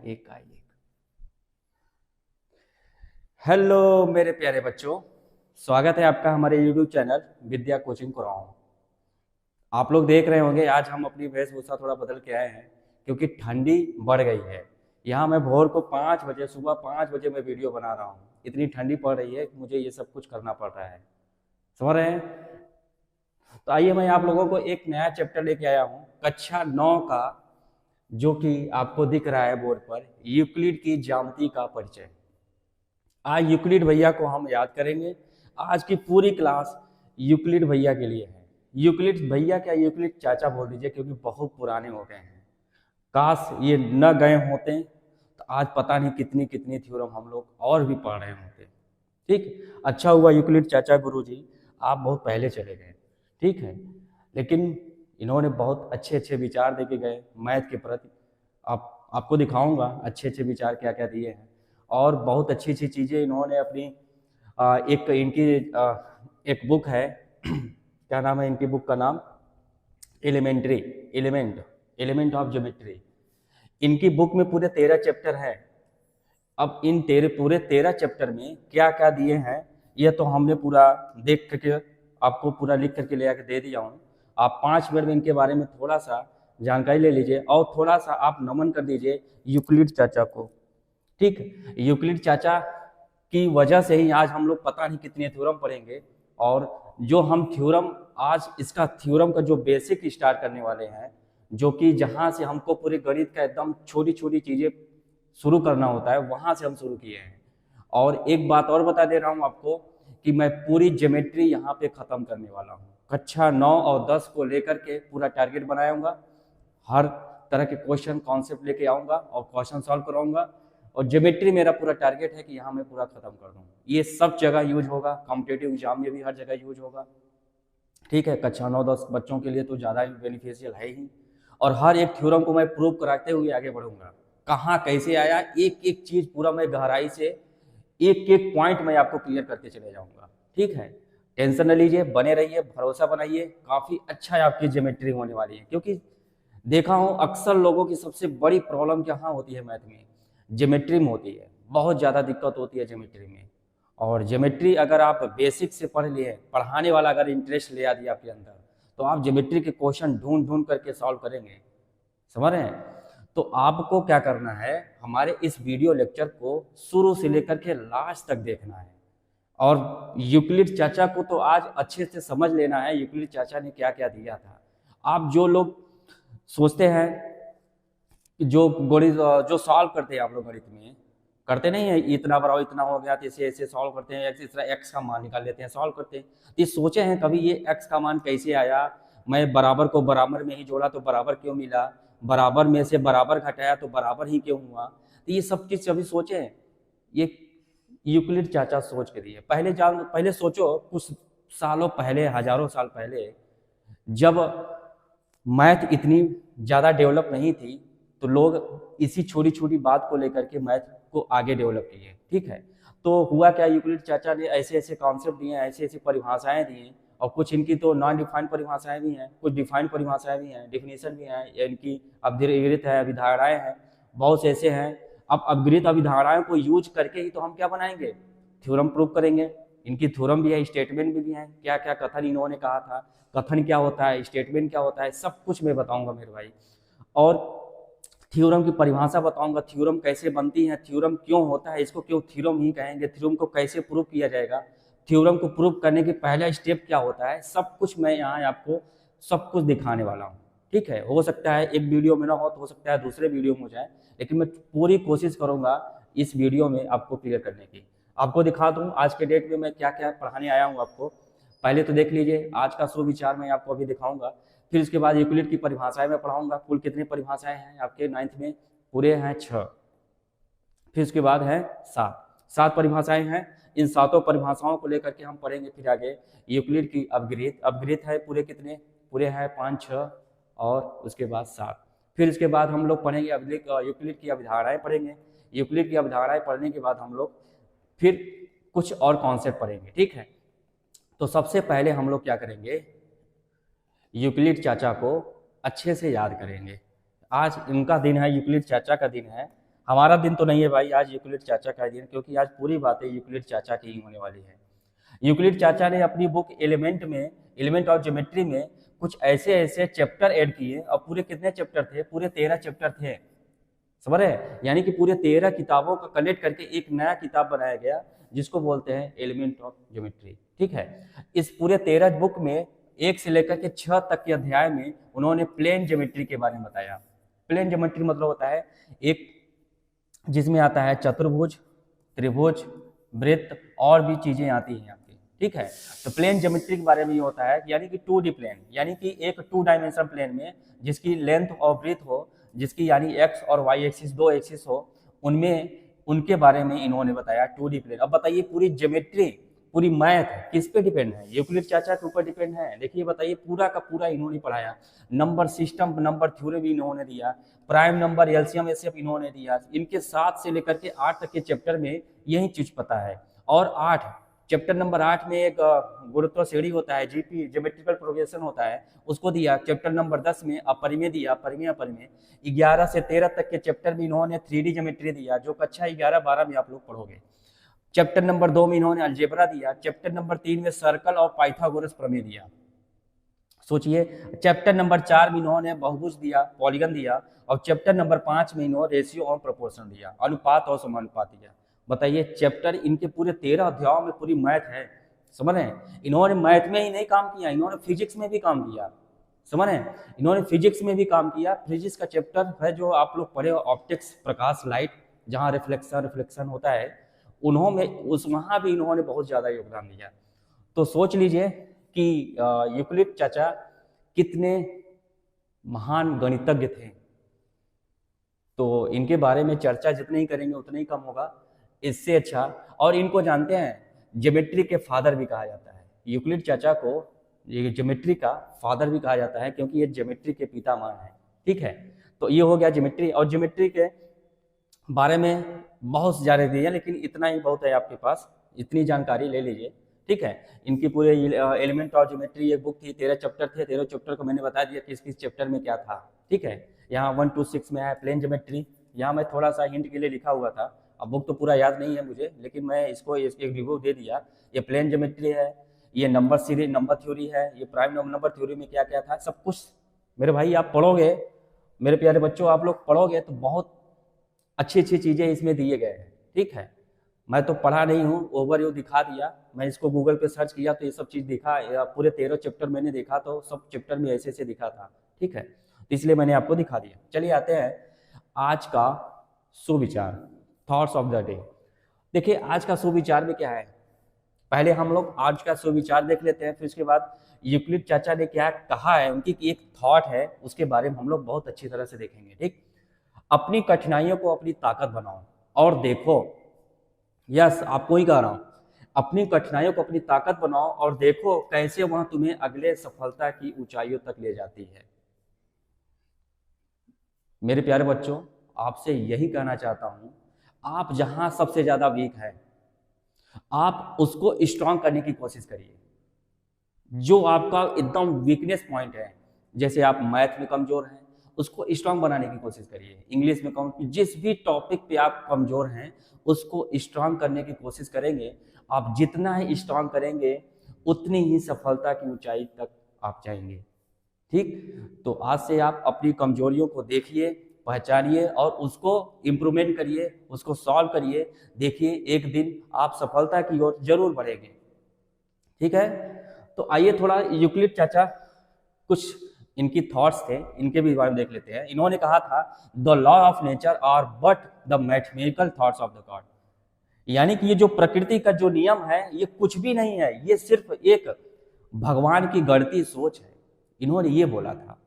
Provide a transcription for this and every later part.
एक का एक। हेलो मेरे प्यारे बच्चों, स्वागत है आपका हमारे YouTube चैनल विद्या कोचिंग कराओ। आप लोग देख रहे होंगे आज हम अपनी वेशभूषा थोड़ा बदल के आए हैं क्योंकि ठंडी बढ़ गई है। यहाँ मैं भोर को 5 बजे, सुबह 5 बजे मैं वीडियो बना रहा हूँ। इतनी ठंडी पड़ रही है कि मुझे ये सब कुछ करना पड़ रहा है, समझ रहे हैं। तो आइए मैं आप लोगों को एक नया चैप्टर लेके आया हूँ, कक्षा 9 का, जो कि आपको दिख रहा है बोर्ड पर, यूक्लिड की ज्यामिति का परिचय। आज यूक्लिड भैया को हम याद करेंगे। आज की पूरी क्लास यूक्लिड भैया के लिए है। यूक्लिड भैया क्या, यूक्लिड चाचा बोल दीजिए क्योंकि बहुत पुराने हो गए हैं। काश ये न गए होते तो आज पता नहीं कितनी कितनी थ्योरम हम लोग और भी पढ़ रहे होते। ठीक, अच्छा हुआ यूक्लिड चाचा गुरुजी आप बहुत पहले चले गए, ठीक है। लेकिन इन्होंने बहुत अच्छे अच्छे विचार दे के गए मैथ के प्रति। आपको दिखाऊंगा अच्छे अच्छे विचार क्या क्या दिए हैं, और बहुत अच्छी अच्छी चीज़ें इन्होंने अपनी एक इनकी एक बुक है क्या नाम है इनकी बुक का नाम, एलिमेंट ऑफ ज्योमेट्री। इनकी बुक में पूरे 13 चैप्टर है। अब इन पूरे 13 चैप्टर में क्या क्या दिए हैं ये तो हमने पूरा देख करके आपको पूरा लिख करके ले आके दे दिया हूँ। आप 5 मिनट में इनके बारे में थोड़ा सा जानकारी ले लीजिए और थोड़ा सा आप नमन कर दीजिए यूक्लिड चाचा को। ठीक, यूक्लिड चाचा की वजह से ही आज हम लोग पता नहीं कितने थ्योरम पढ़ेंगे, और जो हम थ्योरम आज इसका थ्योरम का जो बेसिक स्टार्ट करने वाले हैं, जो कि जहाँ से हमको पूरे गणित का एकदम छोटी छोटी चीज़ें शुरू करना होता है वहाँ से हम शुरू किए हैं। और एक बात और बता दे रहा हूँ आपको कि मैं पूरी ज्योमेट्री यहाँ पे ख़त्म करने वाला हूँ। कक्षा 9 और 10 को लेकर के पूरा टारगेट बनाऊंगा। हर तरह के क्वेश्चन कॉन्सेप्ट लेके आऊँगा और क्वेश्चन सॉल्व कराऊंगा। और ज्योमेट्री मेरा पूरा टारगेट है कि यहाँ मैं पूरा खत्म कर दूँ। ये सब जगह यूज होगा, कॉम्पिटेटिव एग्जाम में भी हर जगह यूज होगा। ठीक है, कक्षा 9-10 बच्चों के लिए तो ज़्यादा बेनिफिशियल है ही। और हर एक थ्योरम को मैं प्रूव कराते हुए आगे बढ़ूंगा। कहाँ कैसे आया एक एक चीज़ पूरा मैं गहराई से एक एक पॉइंट मैं आपको क्लियर करके चले जाऊंगा। ठीक है, टेंशन न लीजिए, बने रहिए, भरोसा बनाइए, काफ़ी अच्छा है आपकी ज्योमेट्री होने वाली है। क्योंकि देखा हूँ अक्सर लोगों की सबसे बड़ी प्रॉब्लम कहाँ होती है मैथ में, ज्योमेट्री में होती है। बहुत ज़्यादा दिक्कत होती है ज्योमेट्री में। और ज्योमेट्री अगर आप बेसिक से पढ़ लिए, पढ़ाने वाला अगर इंटरेस्ट ले आ दिया आपके अंदर, तो आप ज्योमेट्री के क्वेश्चन ढूंढ ढूंढ करके सॉल्व करेंगे, समझ रहे हैं। तो आपको क्या करना है, हमारे इस वीडियो लेक्चर को शुरू से लेकर के लास्ट तक देखना है। और यूक्लिड चाचा को तो आज अच्छे से समझ लेना है यूक्लिड चाचा ने क्या क्या दिया था। आप जो लोग सोचते हैं जो गणित जो सॉल्व करते हैं आप लोग गणित में करते नहीं है, इतना बड़ा इतना हो गया तो इसे ऐसे सॉल्व करते हैं, इस तरह एक्स का मान निकाल लेते हैं, सॉल्व करते हैं। ये सोचे हैं कभी ये एक्स का मान कैसे आया, मैं बराबर को बराबर में ही जोड़ा तो बराबर क्यों मिला, बराबर में से बराबर घटाया तो बराबर ही क्यों हुआ। तो ये सब चीज़ कभी सोचे हैं? ये यूक्लिड चाचा सोच के दिए। पहले सोचो कुछ सालों पहले, हजारों साल पहले, जब मैथ इतनी ज़्यादा डेवलप नहीं थी तो लोग इसी छोटी छोटी बात को लेकर के मैथ को आगे डेवलप किए। ठीक है, तो हुआ क्या, यूक्लिड चाचा ने ऐसे ऐसे कॉन्सेप्ट दिए, ऐसे ऐसी परिभाषाएं दी, और कुछ इनकी तो नॉन डिफाइंड परिभाषाएं भी हैं, कुछ डिफाइंड परिभाषाएं भी हैं, डिफिनेशन भी हैं, इनकी अभिगृहित है, अभिधारणाएं हैं, बहुत से ऐसे हैं। अब अभिगृहित अभिधारणाओं को यूज करके ही तो हम क्या बनाएंगे, थ्योरम प्रूव करेंगे। इनकी थ्योरम भी है, स्टेटमेंट भी है, क्या क्या कथन इन्होंने कहा था, कथन क्या होता है, स्टेटमेंट क्या होता है, सब कुछ मैं बताऊंगा मेरे भाई। और थ्योरम की परिभाषा बताऊंगा, थ्योरम कैसे बनती है, थ्योरम क्यों होता है, इसको क्यों थ्योरम ही कहेंगे, थ्योरम को कैसे प्रूव किया जाएगा, थ्योरम को प्रूव करने के पहला स्टेप क्या होता है, सब कुछ मैं यहाँ आपको सब कुछ दिखाने वाला हूँ। ठीक है, हो सकता है एक वीडियो में ना हो सकता है दूसरे वीडियो में हो जाए, लेकिन मैं पूरी कोशिश करूंगा इस वीडियो में आपको क्लियर करने की। आपको दिखा दूँ आज के डेट में मैं क्या क्या पढ़ाने आया हूँ आपको। पहले तो देख लीजिए आज का सुविचार मैं आपको अभी दिखाऊंगा, फिर उसके बाद यूक्लिड की परिभाषाएं मैं पढ़ाऊंगा। कुल कितनी परिभाषाएं हैं आपके 9th में, पूरे हैं 6, फिर उसके बाद है 7 परिभाषाएं हैं। इन 7 परिभाषाओं को लेकर के हम पढ़ेंगे फिर आगे यूक्लिड की अवगृहित है पूरे कितने, पूरे हैं 5, 6 और उसके बाद 7। फिर उसके बाद हम लोग पढ़ेंगे यूक्लिड की अवधारणाएं पढ़ेंगे। यूक्लिड की अवधारणाएं पढ़ने के बाद हम लोग फिर कुछ और कॉन्सेप्ट पढ़ेंगे। ठीक है, तो सबसे पहले हम लोग क्या करेंगे, यूक्लिड चाचा को अच्छे से याद करेंगे। आज इनका दिन है, यूक्लिड चाचा का दिन है, हमारा दिन तो नहीं है भाई, आज यूक्लिड चाचा का दिन, क्योंकि आज पूरी बातें यूक्लिड चाचा की ही होने वाली है। यूक्लिड चाचा ने अपनी बुक एलिमेंट ऑफ ज्योमेट्री में कुछ ऐसे ऐसे चैप्टर ऐड किए, और पूरे कितने चैप्टर थे? पूरे 13 चैप्टर थे, समझ रहे हैं? यानी कि पूरे 13 किताबों को कनेक्ट करके एक नया किताब बनाया गया, जिसको बोलते हैं एलिमेंट ऑफ ज्योमेट्री। ठीक है, इस पूरे 13 बुक में 1 से लेकर के 6 तक के अध्याय में उन्होंने प्लेन ज्योमेट्री के बारे में बताया। प्लेन ज्योमेट्री मतलब होता है एक जिसमें आता है चतुर्भुज, त्रिभुज, वृत्त और भी चीजें आती हैं आपकी। ठीक है, तो प्लेन ज्योमेट्री के बारे में ये होता है यानी कि 2D प्लेन, यानी कि एक 2 डायमेंशन प्लेन में जिसकी लेंथ और ब्रेथ हो, जिसकी यानी एक्स और वाई एक्सिस 2 एक्सिस हो, उनमें उनके बारे में इन्होंने बताया 2D प्लेन। अब बताइए पूरी ज्योमेट्री, पूरी मैथ किस पे डिपेंड है? यूक्लिड चाचा के ऊपर डिपेंड है। देखिए बताइए, पूरा का पूरा इन्होंने पढ़ाया। नंबर सिस्टम, नंबर थ्योरी भी इन्होंने दिया, प्राइम नंबर, एलसीएम, एचसीएफ इन्होंने दिया। इनके 7 से लेकर के 8 तक के चैप्टर में यही चीज पता है। और 8 चैप्टर नंबर 8 में एक गुरुत्व श्रेणी होता है, जीपी ज्योमेट्रिकल प्रोग्रेशन होता है, उसको दिया। चैप्टर नंबर 10 में अपरिमेय दिया, परिमेय अपरिमेय। 11 से 13 तक के चैप्टर में इन्होंने 3D ज्योमेट्री दिया, जो कक्षा 11 12 में आप लोग पढ़ोगे। चैप्टर नंबर 2 में इन्होंने अलजेब्रा दिया। चैप्टर नंबर 3 में सर्कल और पाइथागोरस प्रमेय दिया। सोचिए, चैप्टर नंबर 4 में इन्होंने बहुभुज दिया, पॉलीगन दिया। और चैप्टर नंबर 5 में इन्होंने रेशियो और प्रोपोर्शन दिया, अनुपात और समानुपात दिया। बताइए, चैप्टर इनके पूरे 13 अध्यायों में पूरी मैथ है, समझ रहे हैं? इन्होंने मैथ में ही नहीं काम किया, इन्होंने फिजिक्स में भी काम किया, समझ रहे हैं? इन्होंने फिजिक्स में भी काम किया। फिजिक्स का चैप्टर है जो आप लोग पढ़े, ऑप्टिक्स, प्रकाश, लाइट, जहाँ रिफ्लेक्शन होता है, उन्होंने वहाँ भी इन्होंने बहुत ज़्यादा योगदान दिया। तो सोच लीजिए कि यूक्लिड चाचा कितने महान गणितज्ञ थे। तो इनके बारे में चर्चा जितने ही करेंगे उतना ही कम होगा, इससे अच्छा। और इनको जानते हैं, ज्योमेट्री के फादर भी कहा जाता है। यूक्लिड चाचा को ये ज्योमेट्री का फादर भी कहा जाता है, क्योंकि ये ज्योमेट्री के पितामह हैं। ठीक है, तो ये हो गया ज्योमेट्री। और ज्योमेट्री के बारे में बहुत ज़्यादा दिया, लेकिन इतना ही बहुत है आपके पास, इतनी जानकारी ले लीजिए। ठीक है, इनकी पूरे एलिमेंट ऑफ ज्योमेट्री एक बुक थी, 13 चैप्टर थे। 13 चैप्टर को मैंने बता दिया किस किस चैप्टर में क्या था। ठीक है, यहाँ 1 to 6 में है प्लेन ज्योमेट्री। यहाँ मैं थोड़ा सा हिंट के लिए लिखा हुआ था, अब बुक तो पूरा याद नहीं है मुझे, लेकिन मैं इसको एक रिव्यू दे दिया। ये प्लेन ज्योमेट्री है, ये नंबर सीरीज, नंबर थ्योरी है, ये प्राइम नंबर थ्योरी में क्या क्या था, सब कुछ मेरे भाई आप पढ़ोगे, मेरे प्यारे बच्चों आप लोग पढ़ोगे तो बहुत अच्छी अच्छी चीज़ें इसमें दिए गए हैं। ठीक है, मैं तो पढ़ा नहीं हूँ, ओवरव्यू दिखा दिया। मैं इसको गूगल पे सर्च किया तो ये सब चीज़ दिखा, पूरे 13 चैप्टर मैंने देखा तो सब चैप्टर में ऐसे ऐसे दिखा था। ठीक है, तो इसलिए मैंने आपको दिखा दिया। चलिए आते हैं आज का सुविचार, थॉट्स ऑफ द डे। देखिए आज का सुविचार में क्या है, पहले हम लोग आज का सुविचार देख लेते हैं, फिर उसके बाद यूक्लिड चाचा ने क्या कहा है, उनकी एक थॉट है, उसके बारे में हम लोग बहुत अच्छी तरह से देखेंगे। ठीक, अपनी कठिनाइयों को अपनी ताकत बनाओ और देखो, यस आपको ही कह रहा हूं, अपनी कठिनाइयों को अपनी ताकत बनाओ और देखो कैसे वह तुम्हें अगले सफलता की ऊंचाइयों तक ले जाती है। मेरे प्यारे बच्चों, आपसे यही कहना चाहता हूं, आप जहां सबसे ज्यादा वीक है, आप उसको स्ट्रांग करने की कोशिश करिए। जो आपका एकदम वीकनेस पॉइंट है, जैसे आप मैथ में कमजोर हैं, उसको स्ट्रांग बनाने की कोशिश करिए। इंग्लिश में जिस भी टॉपिक पे आप कमजोर हैं, उसको स्ट्रांग करने की कोशिश करेंगे। आप जितना ही स्ट्रांग करेंगे, उतनी ही सफलता की ऊंचाई तक आप जाएंगे। ठीक, तो आज से आप अपनी कमजोरियों को देखिए, पहचानिए और उसको इम्प्रूवमेंट करिए, उसको सॉल्व करिए। देखिए एक दिन आप सफलता की ओर जरूर बढ़ेंगे। ठीक है, तो आइए थोड़ा यूक्लिड चाचा कुछ इनकी थॉट्स थे, इनके भी बारे में देख लेते हैं। इन्होंने कहा था, the law of nature are but the mathematical thoughts of the God. यानी कि ये जो प्रकृति का जो नियम है, ये कुछ भी नहीं है, ये सिर्फ एक भगवान की गढ़ती सोच है। इन्होंने ये बोला था,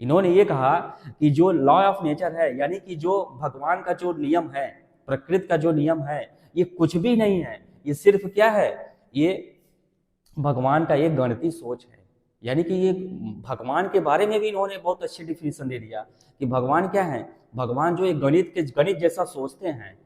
इन्होंने ये कहा कि जो लॉ ऑफ नेचर है, यानी कि जो भगवान का जो नियम है, प्रकृति का जो नियम है, ये कुछ भी नहीं है, ये सिर्फ क्या है, ये भगवान का एक गणितीय सोच है। यानी कि ये भगवान के बारे में भी इन्होंने बहुत अच्छी डिफिनेशन दे दिया कि भगवान क्या है, भगवान जो एक गणित जैसा सोचते हैं,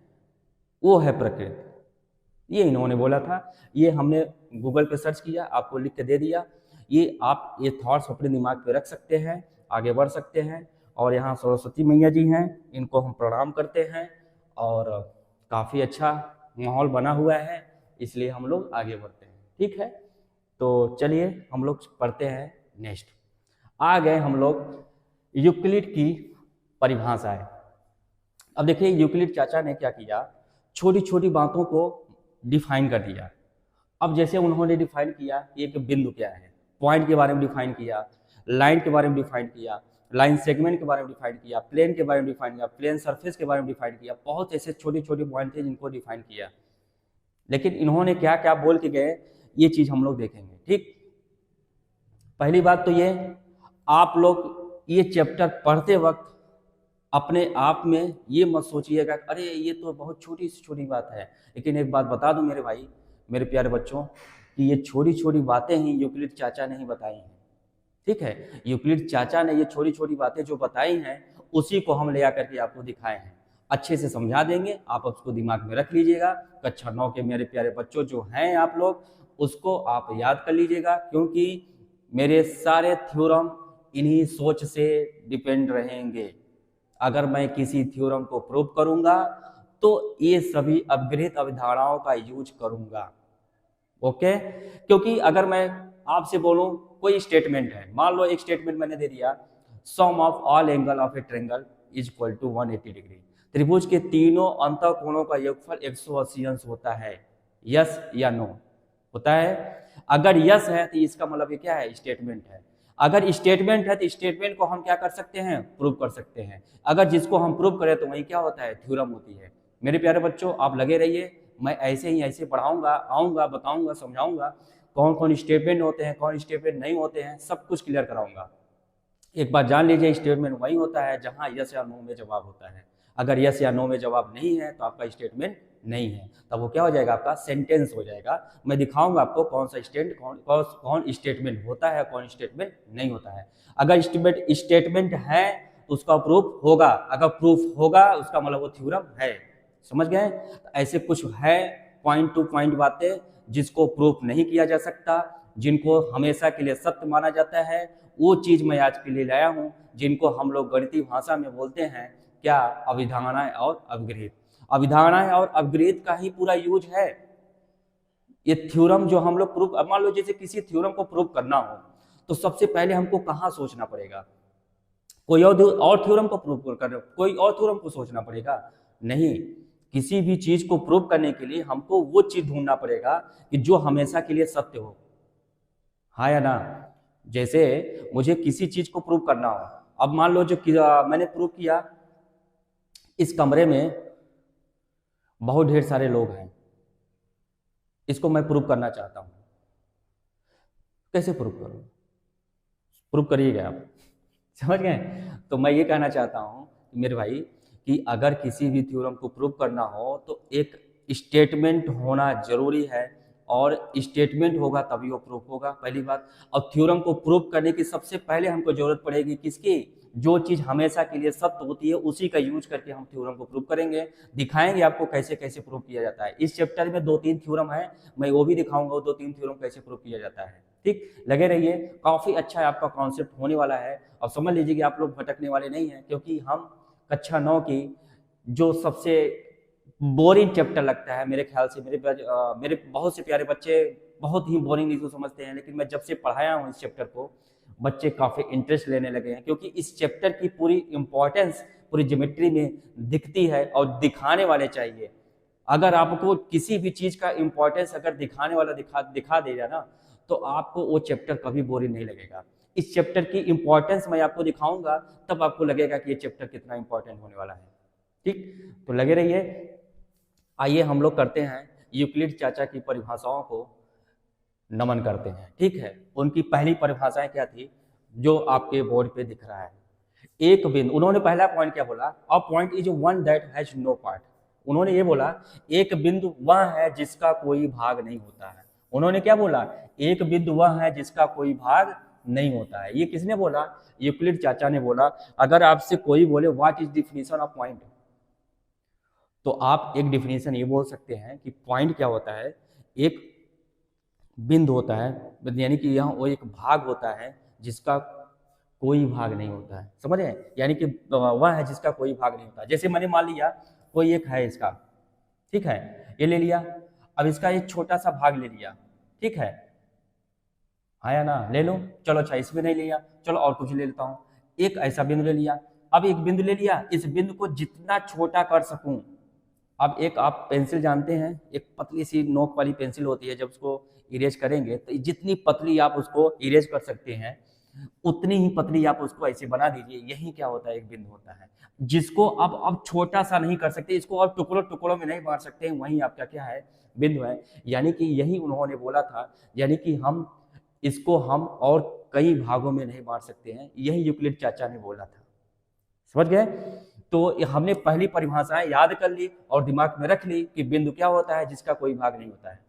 वो है प्रकृति। ये इन्होंने बोला था, ये हमने गूगल पे सर्च किया, आपको लिख के दे दिया। ये आप ये थॉट्स अपने दिमाग पे रख सकते हैं, आगे बढ़ सकते हैं और यहाँ सरस्वती मैया जी हैं, इनको हम प्रणाम करते हैं और काफ़ी अच्छा माहौल बना हुआ है, इसलिए हम लोग आगे बढ़ते हैं। ठीक है, तो चलिए हम लोग पढ़ते हैं नेक्स्ट। आ गए हम लोग यूक्लिड की परिभाषाएं। अब देखिए यूक्लिड चाचा ने क्या किया, छोटी छोटी बातों को डिफाइन कर दिया। अब जैसे उन्होंने डिफाइन किया कि एक बिंदु क्या है, पॉइंट के बारे में डिफाइन किया, लाइन के बारे में डिफाइन किया, लाइन सेगमेंट के बारे में डिफाइन किया, प्लेन के बारे में डिफाइन किया, प्लेन सरफेस के बारे में डिफाइन किया। बहुत ऐसे छोटे छोटे पॉइंट थे जिनको डिफाइन किया, लेकिन इन्होंने क्या क्या बोल के गए ये चीज हम लोग देखेंगे। ठीक, पहली बात तो ये, आप लोग ये चैप्टर पढ़ते वक्त अपने आप में ये मत सोचिएगा अरे ये तो बहुत छोटी सी छोटी बात है। लेकिन एक बात बता दूं मेरे भाई, मेरे प्यारे बच्चों, कि ये छोटी छोटी बातें ही यूक्लिड चाचा ने ही बताई हैं। ठीक है, यूक्लिड चाचा ने ये छोटी छोटी बातें जो बताई हैं उसी को हम ले आकर के आपको दिखाए हैं। अच्छे से समझा देंगे, आप उसको दिमाग में रख लीजिएगा। कक्षा 9 के मेरे प्यारे बच्चों जो हैं आप लोग, उसको आप याद कर लीजिएगा, क्योंकि मेरे सारे थ्योरम इन्हीं सोच से डिपेंड रहेंगे। अगर मैं किसी थ्योरम को प्रूव करूंगा तो ये सभी अपग्रहित अवधारणाओं का यूज करूंगा। ओके, क्योंकि अगर मैं आपसे बोलूं कोई स्टेटमेंट है, मान लो एक स्टेटमेंट मैंने दे दिया, sum of all angle of a triangle is equal to 180 degree. त्रिभुज के तीनों अंतःकोणों का योगफल 180 अंश होता है। यस या नो होता है? अगर यस है तो इसका मतलब ये क्या है, स्टेटमेंट है। अगर स्टेटमेंट है तो स्टेटमेंट को हम क्या कर सकते हैं, प्रूव कर सकते हैं। अगर जिसको हम प्रूव करें तो वही क्या होता है, थ्योरम होती है। मेरे प्यारे बच्चों आप लगे रहिए, मैं ऐसे ही ऐसे पढ़ाऊंगा, आऊंगा, बताऊंगा, समझाऊंगा कौन कौन स्टेटमेंट होते हैं, कौन स्टेटमेंट नहीं होते हैं, सब कुछ क्लियर कराऊंगा। एक बात जान लीजिए, स्टेटमेंट वही होता है जहां यस या नो में जवाब होता है। अगर यस या नो में जवाब नहीं है तो आपका स्टेटमेंट नहीं है, तब वो क्या हो जाएगा, आपका सेंटेंस हो जाएगा। मैं दिखाऊंगा आपको कौन सा कौन स्टेटमेंट होता है, कौन स्टेटमेंट नहीं होता है। अगर स्टेटमेंट है तो उसका प्रूफ होगा, अगर प्रूफ होगा उसका मतलब वो थ्योरम है। समझ गए? तो ऐसे कुछ है पॉइंट टू पॉइंट बातें जिसको प्रूफ नहीं किया जा सकता, जिनको हमेशा के लिए सत्य माना जाता है, वो चीज मैं आज के लिए लाया हूं, जिनको हम लोग गणितीय भाषा में बोलते हैं क्या, अभिधारणाएं और अपग्रहित। अभिधारणाएं और अपग्रहित का ही पूरा यूज है। ये थ्योरम जो हम लोग प्रूफ, मान लो जैसे किसी थ्योरम को प्रूफ करना हो तो सबसे पहले हमको कहाँ सोचना पड़ेगा, कोई और थ्योरम को प्रूफ कर, कोई और थ्योरम को सोचना पड़ेगा? नहीं, किसी भी चीज को प्रूफ करने के लिए हमको वो चीज ढूंढना पड़ेगा कि जो हमेशा के लिए सत्य हो। हाँ या ना? जैसे मुझे किसी चीज को प्रूव करना हो, अब मान लो जो मैंने प्रूव किया, इस कमरे में बहुत ढेर सारे लोग हैं, इसको मैं प्रूव करना चाहता हूं, कैसे प्रूव करूं? प्रूव करिएगा आप, समझ गए? तो मैं ये कहना चाहता हूं मेरे भाई कि अगर किसी भी थ्योरम को प्रूव करना हो तो एक स्टेटमेंट होना जरूरी है, और स्टेटमेंट होगा तभी वो प्रूफ होगा, पहली बात। और थ्योरम को प्रूव करने की सबसे पहले हमको जरूरत पड़ेगी किसकी, जो चीज हमेशा के लिए सत्य होती है उसी का यूज करके हम थ्योरम को प्रूव करेंगे। दिखाएंगे आपको कैसे कैसे प्रूव किया जाता है। इस चैप्टर में 2-3 थ्योरम है, मैं वो भी दिखाऊंगा, 2-3 थ्योरम कैसे प्रूव किया जाता है। ठीक, लगे रहिए, काफी अच्छा आपका कॉन्सेप्ट होने वाला है। और समझ लीजिए कि आप लोग भटकने वाले नहीं हैं, क्योंकि हम कक्षा 9 की जो सबसे बोरिंग चैप्टर लगता है मेरे ख्याल से, मेरे बहुत से प्यारे बच्चे बहुत ही बोरिंग इसको समझते हैं, लेकिन मैं जब से पढ़ाया हूँ इस चैप्टर को, बच्चे काफ़ी इंटरेस्ट लेने लगे हैं, क्योंकि इस चैप्टर की पूरी इंपॉर्टेंस पूरी ज्योमेट्री में दिखती है और दिखाने वाले चाहिए। अगर आपको किसी भी चीज़ का इंपॉर्टेंस अगर दिखाने वाला दिखा देगा ना, तो आपको वो चैप्टर कभी बोरिंग नहीं लगेगा। इस चैप्टर की इंपॉर्टेंस मैं आपको दिखाऊंगा, तब आपको लगेगा कि ये चैप्टर कितना इंपॉर्टेंट होने वाला है। ठीक, तो लगे रहिए। आइए हम लोग करते हैं यूक्लिड चाचा की परिभाषाओं को नमन करते हैं। ठीक है, उनकी पहली परिभाषाएं क्या थी जो आपके बोर्ड पे दिख रहा है। एक बिंदु, उन्होंने पहला पॉइंट क्या बोला, a point is one that has no part. उन्होंने ये बोला एक बिंदु वह है जिसका कोई भाग नहीं होता है। उन्होंने क्या बोला, एक बिंदु वह है जिसका कोई भाग नहीं होता है। ये किसने बोला, यूक्लिड चाचा ने बोला। अगर आपसे कोई बोले what is definition of point, तो आप एक डिफिनेशन ये बोल सकते हैं कि पॉइंट क्या होता है, एक बिंदु होता है, यानी कि यहाँ वो एक भाग होता है जिसका कोई भाग नहीं होता है, समझ रहे हैं? यानी कि वह है जिसका कोई भाग नहीं होता। जैसे मैंने मान लिया कोई एक है इसका, ठीक है, ये ले लिया, अब इसका एक छोटा सा भाग ले लिया, ठीक है, आया ना, ले लो, चलो अच्छा इसमें नहीं लिया, चलो और कुछ ले लेता हूँ, एक ऐसा बिंदु ले लिया। अब एक बिंदु ले लिया, इस बिंदु को जितना छोटा कर सकूं, अब एक आप पेंसिल जानते हैं, एक पतली सी नोक वाली पेंसिल होती है, जब उसको इरेज करेंगे तो जितनी पतली आप उसको इरेज कर सकते हैं उतनी ही पतली आप उसको ऐसे बना दीजिए। यही क्या होता है, एक बिंदु होता है जिसको अब छोटा सा नहीं कर सकते, इसको अब टुकड़ों टुकड़ों में नहीं बांट सकते, वही आपका क्या है, बिंदु है। यानी कि यही उन्होंने बोला था, यानी कि हम इसको हम और कई भागों में नहीं बांट सकते हैं, यही यूक्लिड चाचा ने बोला था। समझ गए? तो हमने पहली परिभाषाएं याद कर ली और दिमाग में रख ली कि बिंदु क्या होता है, जिसका कोई भाग नहीं होता है।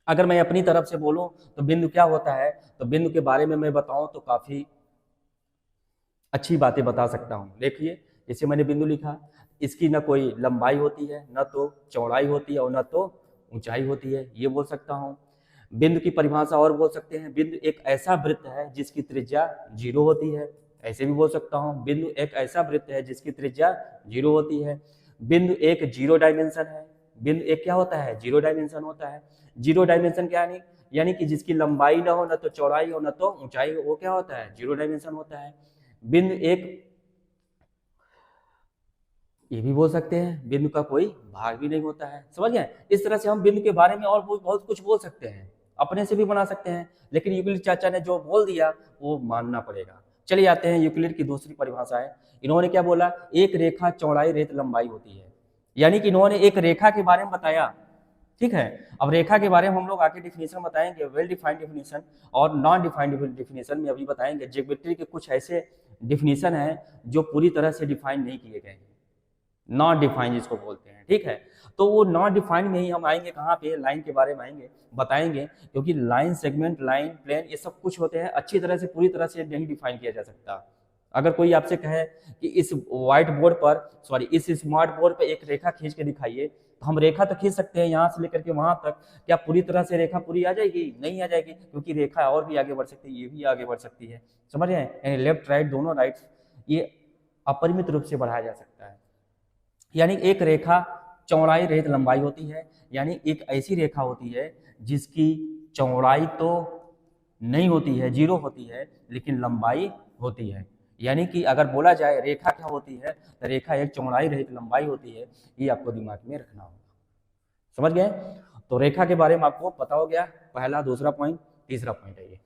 अगर मैं अपनी तरफ से बोलूं तो बिंदु क्या होता है, तो बिंदु के बारे में मैं बताऊं तो काफी अच्छी बातें बता सकता हूं। देखिए, जैसे मैंने बिंदु लिखा, इसकी न कोई लंबाई होती है, न तो चौड़ाई होती है और न तो ऊंचाई होती है, ये बोल सकता हूं। बिंदु की परिभाषा और बोल सकते हैं, बिंदु एक ऐसा वृत्त है जिसकी त्रिज्या 0 होती है, ऐसे भी बोल सकता हूं। बिंदु एक ऐसा वृत्त है जिसकी त्रिज्या 0 होती है। बिंदु एक 0 डायमेंशन है। बिंदु एक क्या होता है, 0 डायमेंशन होता है। 0 डायमेंशन क्या है, यानी कि जिसकी लंबाई ना हो, न तो चौड़ाई हो, न तो ऊंचाई हो, वो क्या होता है, 0 डायमेंशन होता है। बिंदु एक ये भी बोल सकते हैं, बिंदु का कोई भाग भी नहीं होता है। समझ गए? इस तरह से हम बिंदु के बारे में और बहुत कुछ बोल सकते हैं, अपने से भी बना सकते हैं, लेकिन यूक्लिड चाचा ने जो बोल दिया वो मानना पड़ेगा। चलिए आते हैं यूक्लिड की दूसरी परिभाषा है। इन्होंने क्या बोला, एक रेखा चौड़ाई रेत लंबाई होती है। यानी कि इन्होंने एक रेखा के बारे में बताया, ठीक है। अब रेखा के बारे में हम लोग आके डिफिनेशन बताएंगे, वेल डिफाइंड डिफिनेशन और नॉन डिफाइंड डिफिनेशन में अभी बताएंगे। ज्योमेट्री के कुछ ऐसे डिफिनेशन है जो पूरी तरह से डिफाइन नहीं किए गए, नॉन डिफाइंड जिसको बोलते हैं, ठीक है। तो वो नॉन डिफाइंड में ही हम आएंगे, कहाँ पे, लाइन के बारे में आएंगे, बताएंगे, क्योंकि लाइन, सेगमेंट, लाइन, प्लेन, ये सब कुछ होते हैं, अच्छी तरह से पूरी तरह से नहीं डिफाइन किया जा सकता। अगर कोई आपसे कहे कि इस व्हाइट बोर्ड पर, सॉरी इस स्मार्ट बोर्ड पर एक रेखा खींच के दिखाइए, तो हम रेखा तो खींच सकते हैं यहाँ से लेकर के वहां तक, क्या पूरी तरह से रेखा पूरी आ जाएगी? नहीं आ जाएगी, क्योंकि रेखा और भी आगे बढ़ सकती है, ये भी आगे बढ़ सकती है। समझ रहे हैं? यानी लेफ्ट राइट दोनों राइट ये अपरिमित रूप से बढ़ाया जा सकता है। यानी एक रेखा चौड़ाई रहित लंबाई होती है, यानी एक ऐसी रेखा होती है जिसकी चौड़ाई तो नहीं होती है, 0 होती है, लेकिन लंबाई होती है। यानी कि अगर बोला जाए रेखा क्या होती है, तो रेखा एक चौड़ाई रहित लंबाई होती है, ये आपको दिमाग में रखना होगा। समझ गए? तो रेखा के बारे में आपको पता हो गया, पहला, दूसरा पॉइंट, तीसरा पॉइंट है ये।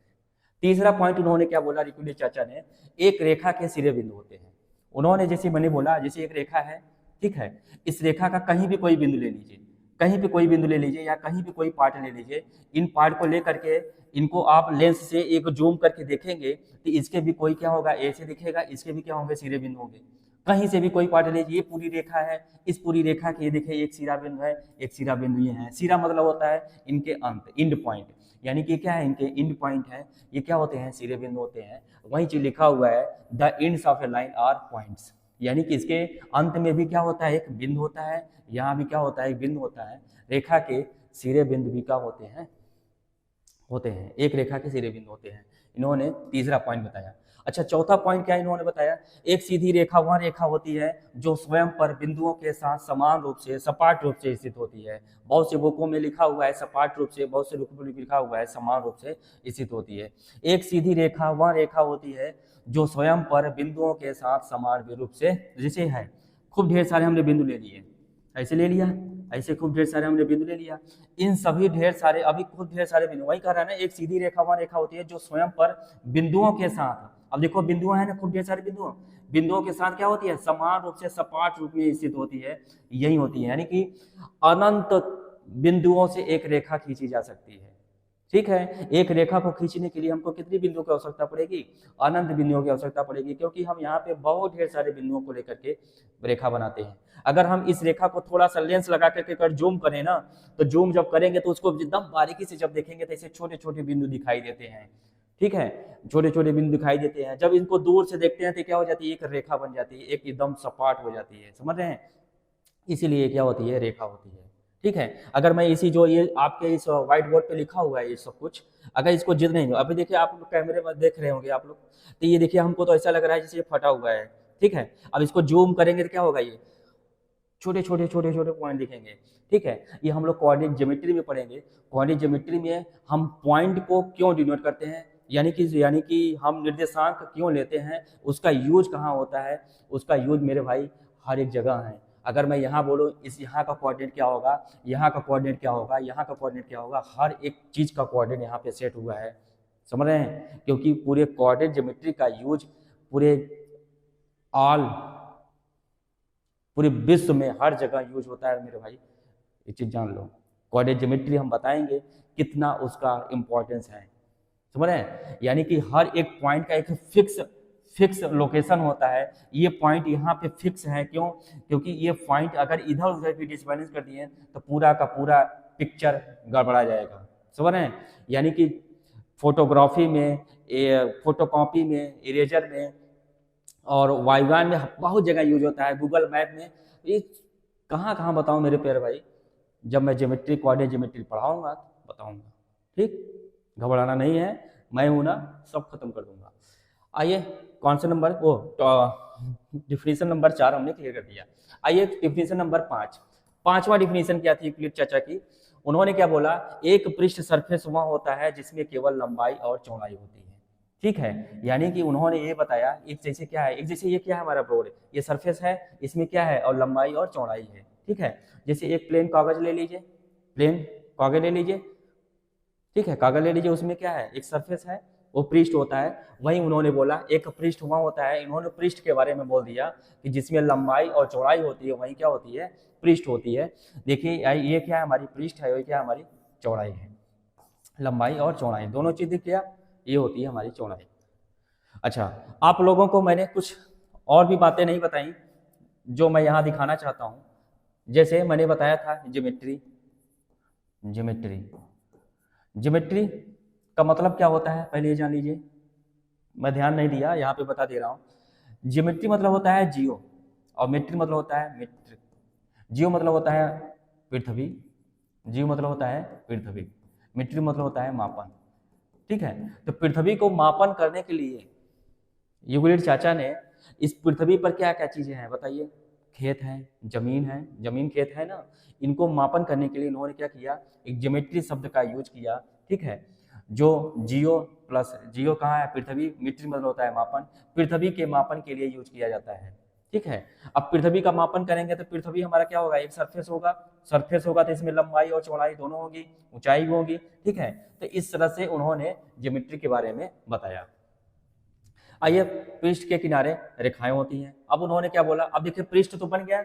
तीसरा पॉइंट उन्होंने क्या बोला, यूक्लिड चाचा ने, एक रेखा के सिरे बिंदु होते हैं। उन्होंने जैसे मैंने बोला, जैसे एक रेखा है, ठीक है, इस रेखा का कहीं भी कोई बिंदु ले लीजिए, कहीं भी कोई बिंदु ले लीजिए या कहीं भी कोई पार्ट ले लीजिए, इन पार्ट को लेकर के इनको आप लेंस से एक जूम करके देखेंगे तो इसके भी कोई क्या होगा, ऐसे दिखेगा, इसके भी क्या होंगे, सिरे बिंदु होंगे। कहीं से भी कोई पार्ट लीजिए, ये पूरी रेखा है, इस पूरी रेखा के ये देखिए एक सिरा बिंदु है, एक सिरा बिंदु ये है। सिरा मतलब होता है इनके अंत, इंड पॉइंट, यानी कि क्या है, इनके इंड पॉइंट है, ये क्या होते हैं, सिरे बिंदु होते हैं। वहीं जो लिखा हुआ है, the ends of a line are points, यानी कि इसके अंत में भी क्या होता है, एक बिंदु होता है, यहाँ भी क्या होता है, एक बिंदु होता है। रेखा के सिरे बिंदु भी क्या होते हैं, एक रेखा के सिरे बिंदु होते हैं। इन्होंने तीसरा पॉइंट बताया। अच्छा, चौथा पॉइंट क्या इन्होंने बताया, एक सीधी रेखा वह रेखा होती है जो स्वयं पर बिंदुओं के साथ समान रूप से, सपाट रूप से स्थित होती है। बहुत से बुकों में लिखा हुआ है सपाट रूप से, बहुत से बुकों में लिखा हुआ है समान रूप से स्थित होती है। एक सीधी रेखा वह रेखा होती है जो स्वयं पर बिंदुओं के साथ समान रूप से, जैसे है, खूब ढेर सारे हमने बिंदु ले लिए, ऐसे ले लिया, ऐसे खूब ढेर सारे हमने बिंदु ले लिया, इन सभी ढेर सारे, अभी खूब ढेर सारे बिंदु, वही कह रहा है ना, एक सीधी रेखा वह रेखा होती है जो स्वयं पर बिंदुओं के साथ, अब देखो बिंदु है ना, खूब ढेर सारे बिंदुओं के साथ क्या होती है, समान रूप से सपाट रूप में स्थित होती है, यही होती है। यानी कि अनंत बिंदुओं से एक रेखा खींची जा सकती है, ठीक है। एक रेखा को खींचने के लिए हमको कितनी बिंदुओं की आवश्यकता पड़ेगी, अनंत बिंदुओं की आवश्यकता पड़ेगी, क्योंकि हम यहाँ पे बहुत ढेर सारे बिंदुओं को लेकर के रेखा बनाते हैं। अगर हम इस रेखा को थोड़ा सा लेंस लगा करके जूम करें ना, तो जूम जब करेंगे तो उसको एकदम बारीकी से जब देखेंगे तो ऐसे छोटे छोटे बिंदु दिखाई देते हैं, ठीक है, छोटे छोटे बिंदु दिखाई देते हैं। जब इनको दूर से देखते हैं तो क्या हो जाती है, एक रेखा बन जाती है, एक एकदम सपाट हो जाती है। समझ रहे हैं? इसीलिए क्या होती है, रेखा होती है, ठीक है। अगर मैं इसी जो ये आपके इस व्हाइट बोर्ड पे लिखा हुआ है ये सब कुछ, अगर इसको जिद नहीं हो, अभी देखिए आप लोग कैमरे में देख रहे होंगे आप लोग, तो ये देखिए हमको तो ऐसा लग रहा है जैसे ये फटा हुआ है, ठीक है। अब इसको जूम करेंगे तो क्या होगा, ये छोटे छोटे छोटे छोटे पॉइंट दिखेंगे, ठीक है। ये हम लोग कोऑर्डिनेट ज्योमेट्री में पढ़ेंगे। कोऑर्डिनेट ज्योमेट्री में हम पॉइंट को क्यों डिनोट करते हैं, यानी कि हम निर्देशांक क्यों लेते हैं, उसका यूज कहाँ होता है, उसका यूज मेरे भाई हर एक जगह है। अगर मैं यहाँ बोलूँ इस यहाँ का कोऑर्डिनेट क्या होगा, यहाँ का कोऑर्डिनेट क्या होगा, यहाँ का कोऑर्डिनेट क्या होगा, हर एक चीज़ का कोऑर्डिनेट यहाँ पे सेट हुआ है, समझ रहे हैं। क्योंकि पूरे कोऑर्डिनेट ज्योमेट्री का यूज पूरे विश्व में हर जगह यूज होता है मेरे भाई, ये चीज़ जान लो। कोऑर्डिनेट ज्योमेट्री हम बताएंगे कितना उसका इम्पोर्टेंस है, समझ रहे हैं। यानी कि हर एक पॉइंट का एक फिक्स लोकेशन होता है। ये पॉइंट यहाँ पे फिक्स है, क्यों? क्योंकि ये पॉइंट अगर इधर उधर भी डिसबैलेंस कर दिए तो पूरा का पूरा पिक्चर गड़बड़ा जाएगा, समझ रहे हैं। यानी कि फोटोग्राफी में, फोटोकॉपी में, इरेजर में और वाइवान में बहुत जगह यूज होता है, गूगल मैप में, ये कहाँ कहाँ बताऊँ मेरे प्यारे भाई। जब मैं ज्योमेट्री कोऑर्डिनेट ज्योमेट्री पढ़ाऊँगा तो बताऊँगा, ठीक। घबराना नहीं है, मैं हूँ ना, सब खत्म कर दूंगा। आइए कौन से नंबर, वो डिफिनीशन नंबर 4 हमने क्लियर कर दिया। आइए डिफिनीशन नंबर 5। पांचवा डिफिनीशन क्या थी यूक्लिड चाचा की, उन्होंने क्या बोला, एक पृष्ठ सरफेस वह होता है जिसमें केवल लंबाई और चौड़ाई होती है, ठीक है। यानी कि उन्होंने ये बताया, एक जैसे क्या है, एक जैसे ये क्या है हमारा बोर्ड, ये सरफेस है, इसमें क्या है, और लंबाई और चौड़ाई है, ठीक है। जैसे एक प्लेन कागज ले लीजिए, प्लेन कागज ले लीजिए, ठीक है, कागज ले लीजिए, उसमें क्या है, एक सरफेस है, वो पृष्ठ होता है। वहीं उन्होंने बोला एक पृष्ठ वहाँ होता है, इन्होंने पृष्ठ के बारे में बोल दिया कि जिसमें लंबाई और चौड़ाई होती है, वहीं क्या होती है, पृष्ठ होती है। देखिए ये क्या है, हमारी पृष्ठ है, ये क्या है, हमारी चौड़ाई है। लंबाई और चौड़ाई दोनों चीज़ देखिए, ये होती है हमारी चौड़ाई। अच्छा, आप लोगों को मैंने कुछ और भी बातें नहीं बताई जो मैं यहाँ दिखाना चाहता हूँ। जैसे मैंने बताया था ज्योमेट्री, ज्योमेट्री का मतलब क्या होता है पहले ये जान लीजिए, मैं ध्यान नहीं दिया, यहाँ पे बता दे रहा हूँ। ज्योमेट्री मतलब होता है जियो, और मेट्री मतलब होता है मीट्रिक। जियो मतलब होता है पृथ्वी, जियो मतलब होता है पृथ्वी, मीट्रिक मतलब होता है मापन, ठीक है। तो पृथ्वी को मापन करने के लिए यूक्लिड चाचा ने इस पृथ्वी पर क्या क्या चीजें हैं बताइए, खेत है, जमीन खेत है ना, इनको मापन करने के लिए इन्होंने क्या किया, एक ज्योमेट्री शब्द का यूज किया, ठीक है। जो जियो प्लस जियो कहाँ है, पृथ्वी, मीट्रिक मतलब होता है मापन, पृथ्वी के मापन के लिए यूज किया जाता है, ठीक है। अब पृथ्वी का मापन करेंगे तो पृथ्वी हमारा क्या होगा, एक सरफेस होगा तो इसमें लंबाई और चौड़ाई दोनों होगी, ऊंचाई भी होगी, ठीक है। तो इस तरह से उन्होंने ज्योमेट्री के बारे में बताया। आइए, पृष्ठ के किनारे रेखाएं होती हैं। अब उन्होंने क्या बोला, अब देखिए पृष्ठ तो बन गया,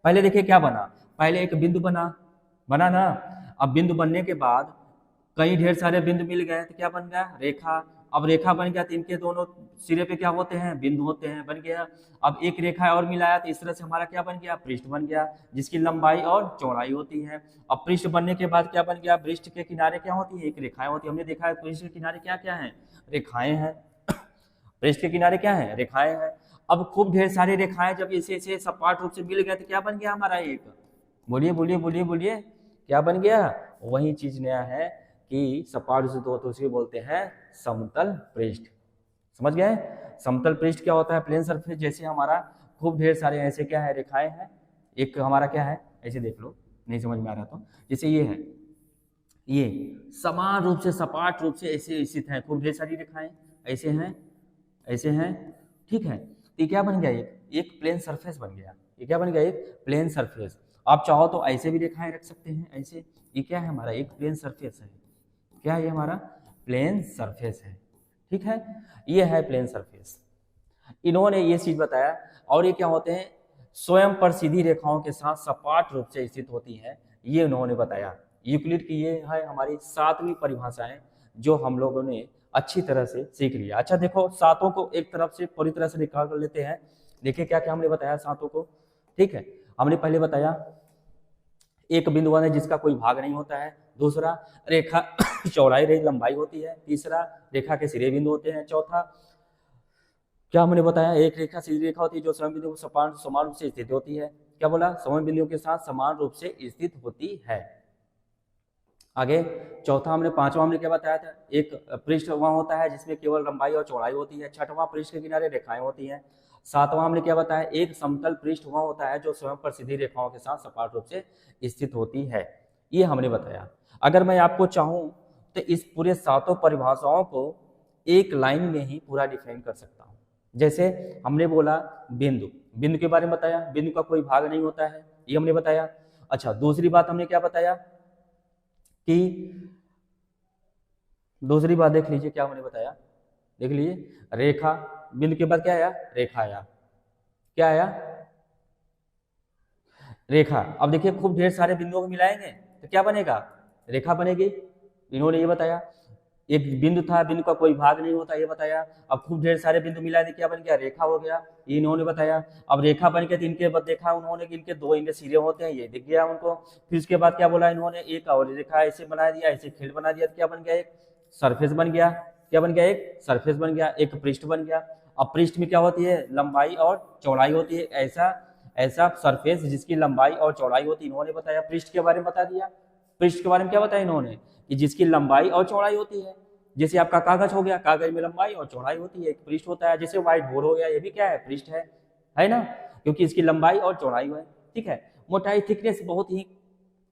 पहले देखिए क्या बना, पहले एक बिंदु बना ना। अब बिंदु बनने के बाद कई ढेर सारे बिंदु मिल गए तो क्या बन गया, रेखा। अब रेखा बन गया तो इनके दोनों सिरे पे क्या होते हैं, बिंदु होते हैं, बन गया। अब एक रेखा और मिलाया तो इस तरह से हमारा क्या बन गया, पृष्ठ बन गया, जिसकी लंबाई और चौड़ाई होती है। अब पृष्ठ बनने के बाद क्या बन गया, पृष्ठ के किनारे क्या होती है, एक रेखाएं होती है। हमने देखा है पृष्ठ के किनारे क्या क्या है, रेखाएं हैं। पृष्ठ के किनारे क्या है, रेखाएं हैं। अब खूब ढेर सारी रेखाएं जब ऐसे सपाट रूप से मिल गए तो क्या बन गया हमारा एक, बोलिए बोलिए बोलिए बोलिए, क्या बन गया, वही चीज नया है कि सपाट रूप से तो उसे बोलते हैं समतल पृष्ठ। समझ गए, समतल पृष्ठ क्या होता है, प्लेन सरफेस। जैसे हमारा खूब ढेर सारे ऐसे क्या है, रेखाएं हैं। एक हमारा क्या है, ऐसे देख लो, नहीं समझ में आ रहा तो जैसे ये है, ये समान रूप से सपाट रूप से ऐसे स्थित है, खूब ढेर सारी रेखाएं ऐसे हैं, ऐसे हैं, ठीक है। तो ये क्या बन गया, एक प्लेन सरफेस बन गया। ये क्या बन गया, एक प्लेन सरफेस। आप चाहो तो ऐसे भी रेखाएं रख सकते हैं, ऐसे। ये क्या है हमारा, एक प्लेन सरफेस है। क्या है ये हमारा, प्लेन सरफेस है, ठीक है। ये है प्लेन सरफेस, इन्होंने ये चीज बताया। और ये क्या होते हैं, स्वयं पर सीधी रेखाओं के साथ सपाट रूप से स्थित होती है, ये उन्होंने बताया। यूक्लिड की ये है हमारी 7वीं परिभाषाएं जो हम लोगों ने अच्छी तरह से सीख लिया। अच्छा देखो, सातों को एक तरफ से पूरी तरह से निकाल कर लेते हैं। देखिए क्या क्या हमने बताया सातों को, ठीक है। हमने पहले बताया एक बिंदु है जिसका कोई भाग नहीं होता है, दूसरा रेखा चौड़ाई रही लंबाई होती है, तीसरा रेखा के सिरे बिंदु होते हैं, चौथा क्या हमने बताया, एक रेखा सीधी रेखा होती है जो स्वयं बिंदु समान रूप से स्थित होती है, क्या बोला, सम बिंदुओं के साथ समान रूप से स्थित होती है। आगे चौथा हमने, पांचवा हमने क्या बताया था, एक पृष्ठ वहां होता है जिसमें केवल लंबाई और चौड़ाई होती है। छठवां पृष्ठ के किनारे रेखाएं होती हैं। सातवां हमने क्या बताया, एक समतल पृष्ठ वहां होता है जो स्वयं पर सीधी रेखाओं के साथ सपाट रूप से स्थित होती है। ये हमने बताया। अगर मैं आपको चाहूं तो इस पूरे सातों परिभाषाओं को एक लाइन में ही पूरा डिफाइन कर सकता हूं। जैसे हमने बोला बिंदु, बिंदु के बारे में बताया, बिंदु का कोई भाग नहीं होता है, ये हमने बताया। अच्छा, दूसरी बात हमने क्या बताया कि, दूसरी बात देख लीजिए क्या हमने बताया, देख लीजिए, रेखा, बिंदु के बाद क्या आया, रेखा आया, क्या आया, रेखा। अब देखिए खूब ढेर सारे बिंदुओं को मिलाएंगे तो क्या बनेगा, रेखा बनेगी। इन्होंने ये बताया, एक बिंदु था, बिंदु का कोई भाग नहीं होता, ये बताया। अब खूब ढेर सारे बिंदु मिला दे, क्या बन गया, रेखा हो गया, ये इन्होंने बताया। अब रेखा बन के तो इनके बाद देखा उन्होंने कि इनके दो इनके सिरे होते हैं, ये दिख गया उनको। फिर उसके बाद क्या बोला इन्होंने, एक और रेखा ऐसे बना दिया, ऐसे खेल बना दिया, तो क्या बन गया, एक सरफेस बन गया। क्या बन गया, एक सरफेस बन गया, एक पृष्ठ बन गया। अब पृष्ठ में क्या होती है, लंबाई और चौड़ाई होती है। ऐसा ऐसा सरफेस जिसकी लंबाई और चौड़ाई होती है, इन्होंने बताया। पृष्ठ के बारे में बता दिया। पृष्ठ के बारे में क्या बताया इन्होंने, कि जिसकी लंबाई और चौड़ाई होती है। जैसे आपका कागज हो गया, कागज में लंबाई और चौड़ाई होती है, एक पृष्ठ होता है। जैसे व्हाइट बोर्ड हो गया, ये भी क्या है, पृष्ठ है ना, क्योंकि इसकी लंबाई और चौड़ाई है। ठीक है, मोटाई थिकनेस बहुत ही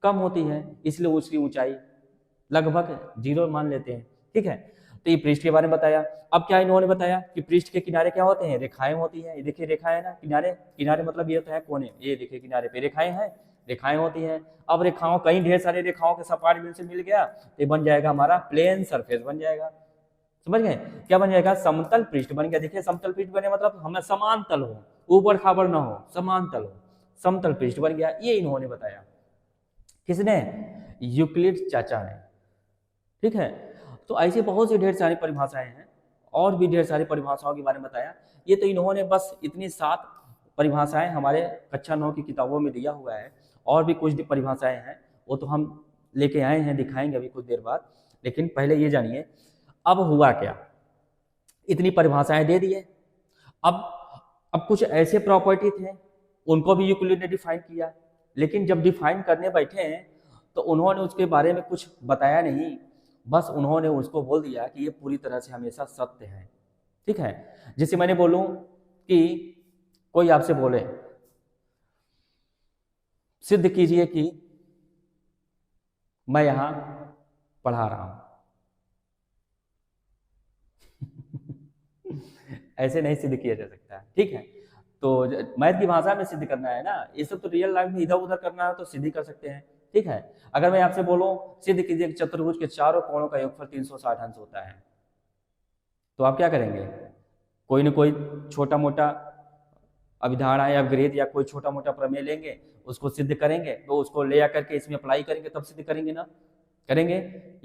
कम होती है, इसलिए उसकी ऊंचाई लगभग 0 मान लेते हैं। ठीक है, तो ये पृष्ठ के बारे में बताया। अब क्या इन्होंने बताया कि पृष्ठ के किनारे क्या होते हैं, रेखाएं होती हैं। ये देखिए रेखाएं ना, किनारे, किनारे मतलब ये होता है कोने, ये देखिए किनारे पे रेखाएं हैं, रेखाएं होती हैं। अब रेखाओं, कई ढेर सारी रेखाओं के सपाट बिंदु से मिल गया तो ये बन जाएगा हमारा प्लेन सरफेस बन जाएगा। समझ गए, क्या बन जाएगा, समतल पृष्ठ बन गया। देखिए समतल पृष्ठ बने मतलब हमें समान तल हो, ऊबड़ खाबड़ ना हो, समान तल हो, समतल पृष्ठ बन गया। ये इन्होंने बताया, किसने, यूक्लिड चाचा ने। ठीक है, तो ऐसे बहुत सी ढेर सारी परिभाषाएं हैं, और भी ढेर सारी परिभाषाओं के बारे में बताया। ये तो इन्होंने बस इतनी 7 परिभाषाएं हमारे कक्षा 9 की किताबों में दिया हुआ है। और भी कुछ परिभाषाएं हैं, वो तो हम लेके आए हैं, दिखाएंगे अभी कुछ देर बाद। लेकिन पहले ये जानिए, अब हुआ क्या, इतनी परिभाषाएं दे दिए। अब कुछ ऐसे प्रॉपर्टी थे, उनको भी यूक्लिड ने डिफाइन किया। लेकिन जब डिफाइन करने बैठे हैं तो उन्होंने उसके बारे में कुछ बताया नहीं, बस उन्होंने उसको बोल दिया कि ये पूरी तरह से हमेशा सत्य है। ठीक है, जैसे मैंने बोलूं कि कोई आपसे बोले सिद्ध कीजिए कि मैं यहां पढ़ा रहा हूं ऐसे नहीं सिद्ध किया जा सकता। ठीक है, तो मैथ की भाषा में सिद्ध करना है ना, ये सब तो रियल लाइफ में इधर उधर करना है तो सिद्ध कर सकते हैं। ठीक है, अगर मैं आपसे बोलूं सिद्ध कीजिए कि चतुर्भुज के चारों कोणों का योगफल 360 अंश होता है, तो आप क्या करेंगे, कोई ना कोई छोटा मोटा अभिधारणा या गृहित या कोई छोटा मोटा प्रमेय लेंगे, उसको सिद्ध करेंगे, तो उसको ले आकर के इसमें अप्लाई करेंगे, तब सिद्ध करेंगे ना, करेंगे।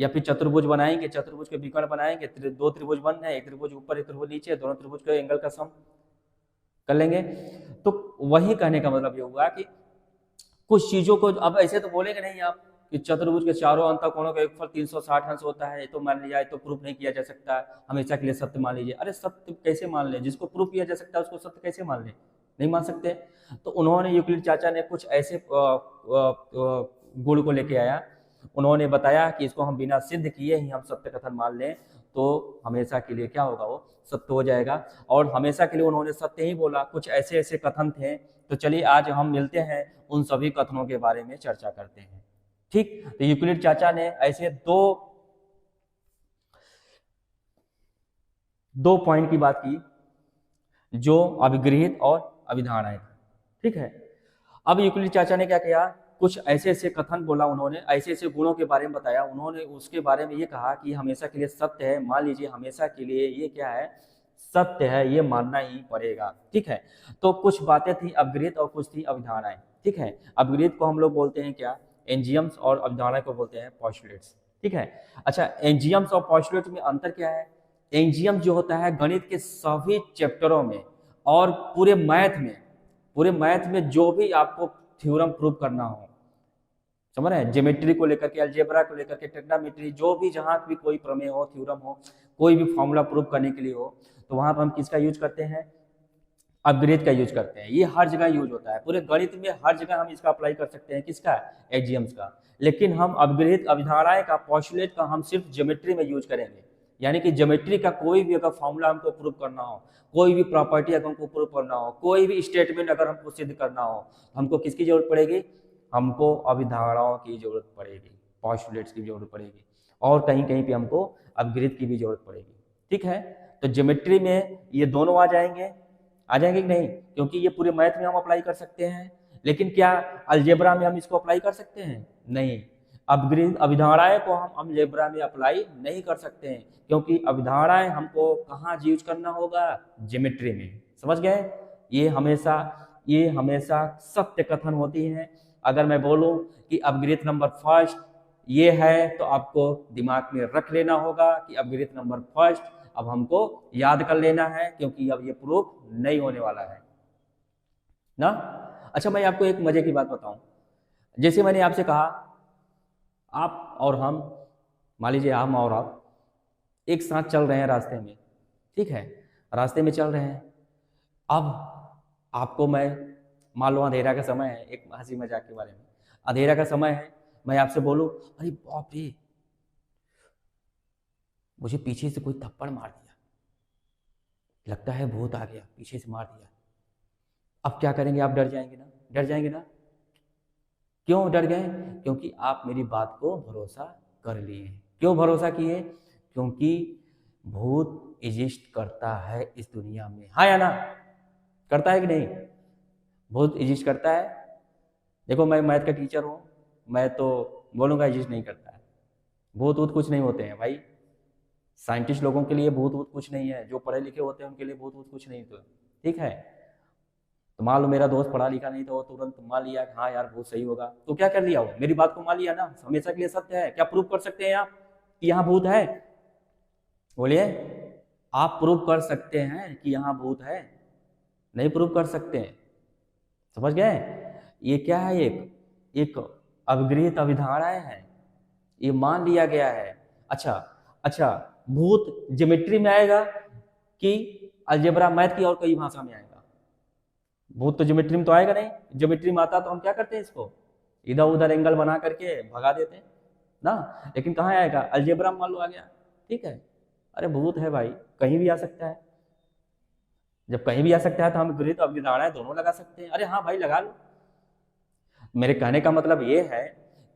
या फिर चतुर्भुज बनाएंगे, चतुर्भुज के विकर्ण बनाएंगे, 2 त्रिभुज बन है, एक त्रिभुज ऊपर एक त्रिभुज नीचे, दोनों त्रिभुज के एंगल का सम कर लेंगे। तो वही कहने का मतलब ये हुआ कि कुछ चीजों को, अब ऐसे तो बोलेंगे नहीं आप कि चतुर्भुज के चारों अंतःकोणों का योगफल 360 अंश होता है, तो मान लिया, तो प्रूफ नहीं किया जा सकता, हमेशा के लिए सत्य मान लीजिए। अरे सत्य कैसे मान ले, जिसको प्रूफ किया जा सकता है उसको सत्य कैसे मान ले, नहीं मान सकते। तो उन्होंने, यूक्लिड चाचा ने कुछ ऐसे गुण को लेके आया, उन्होंने बताया कि इसको हम बिना सिद्ध किए ही हम सत्य कथन मान लें तो हमेशा के लिए क्या होगा, वो सत्य हो जाएगा। और हमेशा के लिए उन्होंने सत्य ही बोला। कुछ ऐसे ऐसे कथन थे, तो चलिए आज हम मिलते हैं, उन सभी कथनों के बारे में चर्चा करते हैं। ठीक, तो यूक्लिड चाचा ने ऐसे दो पॉइंट की बात की जो अभिगृहित और अभिधारणाएं थी। ठीक है, अब यूक्लिड चाचा ने क्या किया, कुछ ऐसे ऐसे कथन बोला उन्होंने, ऐसे ऐसे गुणों के बारे में बताया उन्होंने, उसके बारे में ये कहा कि हमेशा के लिए सत्य है, मान लीजिए हमेशा के लिए ये क्या है, सत्य है, ये मानना ही पड़ेगा। ठीक है, तो कुछ बातें थी अभिगृहित और कुछ थी अभिधारणाएं। ठीक है, अभिगृहित को हम लोग बोलते हैं क्या, एंजियम्स, और अभिधारणा को बोलते हैं पॉस्टुलेट्स। ठीक है, अच्छा एंजियम्स और पॉस्टुलेट्स में अंतर क्या है, एंजियम जो होता है गणित के सभी चैप्टरों में और पूरे मैथ में जो भी आपको थ्योरम प्रूव करना हो, समझ रहे हैं, ज्योमेट्री को लेकर के, अलजेब्रा को लेकर के, ट्रिग्नोमेट्री, जो भी जहां भी कोई प्रमेय हो, थ्योरम हो, कोई भी फॉर्मूला प्रूव करने के लिए हो, तो वहां पर हम किसका यूज करते हैं, अपग्रेड का यूज करते हैं। ये हर जगह यूज होता है, पूरे गणित में हर जगह हम इसका अप्लाई कर सकते हैं। किसका? एजीएम्स का। लेकिन हम अपग्रेड अभिधारणाएं का, पॉस्टुलेट का हम सिर्फ ज्योमेट्री में यूज करेंगे। यानी कि ज्योमेट्री का कोई भी अगर फॉर्मूला हमको प्रूव करना हो, कोई भी प्रॉपर्टी अगर हमको प्रूव करना हो, कोई भी स्टेटमेंट अगर हमको सिद्ध करना हो, हमको किसकी जरूरत पड़ेगी? हमको अभिधारणाओं की जरूरत पड़ेगी, पॉस्टुलेट्स की जरूरत पड़ेगी, और कहीं कहीं पे हमको अपग्रेड की भी जरूरत पड़ेगी। ठीक है, तो ज्योमेट्री में ये दोनों आ जाएंगे कि नहीं? क्योंकि ये पूरे मैथ में हम अप्लाई कर सकते हैं। लेकिन क्या अलजेब्रा में हम इसको अप्लाई कर सकते हैं? नहीं। अपग्रेड अभिधारणाएं को हम अलजेब्रा में अप्लाई नहीं कर सकते हैं, क्योंकि अभिधारणाएं हमको कहाँ यूज करना होगा? ज्योमेट्री में। समझ गए? ये हमेशा सत्य कथन होती है। अगर मैं बोलूं कि अपग्रेड नंबर फर्स्ट ये है, तो आपको दिमाग में रख लेना होगा कि अपग्रेड नंबर फर्स्ट अब हमको याद कर लेना है, क्योंकि अब ये प्रूफ नहीं होने वाला है ना। अच्छा, मैं आपको एक मजे की बात बताऊं। जैसे मैंने आपसे कहा, आप और हम, मान लीजिए हम और आप एक साथ चल रहे हैं रास्ते में। ठीक है, रास्ते में चल रहे हैं। अब आपको मैं, मान लो अंधेरा का समय है, एक हंसी मजाक के बारे में, अंधेरा का समय है, मैं आपसे बोलूं, अरे बाप रे, मुझे पीछे से कोई थप्पड़ मार दिया, लगता है भूत आ गया, पीछे से मार दिया। अब क्या करेंगे? आप डर जाएंगे ना? डर जाएंगे ना? क्यों डर गए? क्योंकि आप मेरी बात को भरोसा कर लिए। क्यों भरोसा किए? क्योंकि भूत एग्जिस्ट करता है इस दुनिया में। हाँ या ना? करता है कि नहीं? भूत एग्जिस्ट करता है। देखो, मैं मैथ का टीचर हूँ, मैं तो बोलूँगा एग्जिस्ट नहीं करता है। भूत वूत कुछ नहीं होते हैं भाई। साइंटिस्ट लोगों के लिए भूत वूत कुछ नहीं है, जो पढ़े लिखे होते हैं उनके लिए भूत वूत कुछ नहीं। तो ठीक है, तो मान लो मेरा दोस्त पढ़ा लिखा नहीं था, वो तुरंत मान लिया कि हाँ यार भूत सही होगा, तो क्या कर लिया? वो मेरी बात को मान लिया ना, हमेशा के लिए सत्य है। क्या प्रूव कर सकते हैं आप कि यहाँ भूत है? बोलिए, आप प्रूव कर सकते हैं कि यहाँ भूत है? नहीं प्रूव कर सकते हैं। समझ गए? ये क्या है? एक अपग्रेड अभिधारणाएं है, ये मान लिया गया है। अच्छा, भूत ज्योमेट्री में आएगा कि अलजेब्रा, मैथ की और कोई भाषा में आएगा? भूत तो ज्योमेट्री में तो आएगा नहीं। ज्योमेट्री में आता तो हम क्या करते हैं? इसको इधर उधर एंगल बना करके भगा देते हैं ना। लेकिन कहाँ आएगा? अलजेब्रा मान लो आ गया। ठीक है, अरे भूत है भाई, कहीं भी आ सकता है। जब कहीं भी आ सकता है तो हम गृहित अभिधारणाएं दोनों लगा सकते हैं। अरे हाँ भाई, लगा लो। मेरे कहने का मतलब ये है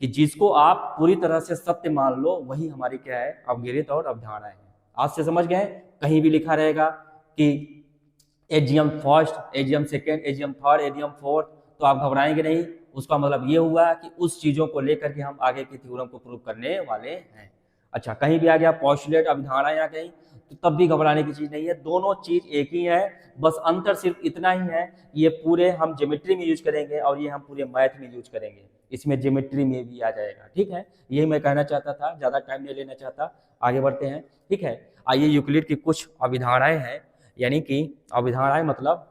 कि जिसको आप पूरी तरह से सत्य मान लो, वही हमारी क्या है? अवगृहित और अवधारणाएं हैं। आज से समझ गए? कहीं भी लिखा रहेगा कि AGM first, AGM second, AGM third, AGM fourth, तो आप घबराएंगे नहीं। उसका मतलब ये हुआ कि उस चीजों को लेकर के हम आगे की थ्योरम को प्रूव करने वाले हैं। अच्छा, कहीं भी आ गया पॉस्टुलेट, अभिधारणाएं आ गई, तो तब भी घबराने की चीज नहीं है। दोनों चीज एक ही है, बस अंतर सिर्फ इतना ही है, ये पूरे हम ज्योमेट्री में यूज करेंगे और ये हम पूरे मैथ में यूज करेंगे। इसमें ज्योमेट्री में भी आ जाएगा। ठीक है, यही मैं कहना चाहता था, ज्यादा टाइम नहीं लेना चाहता, आगे बढ़ते हैं। ठीक है, आइए यूक्लिड की कुछ अभिधारणाएं हैं, यानी कि अभिधारणाएं मतलब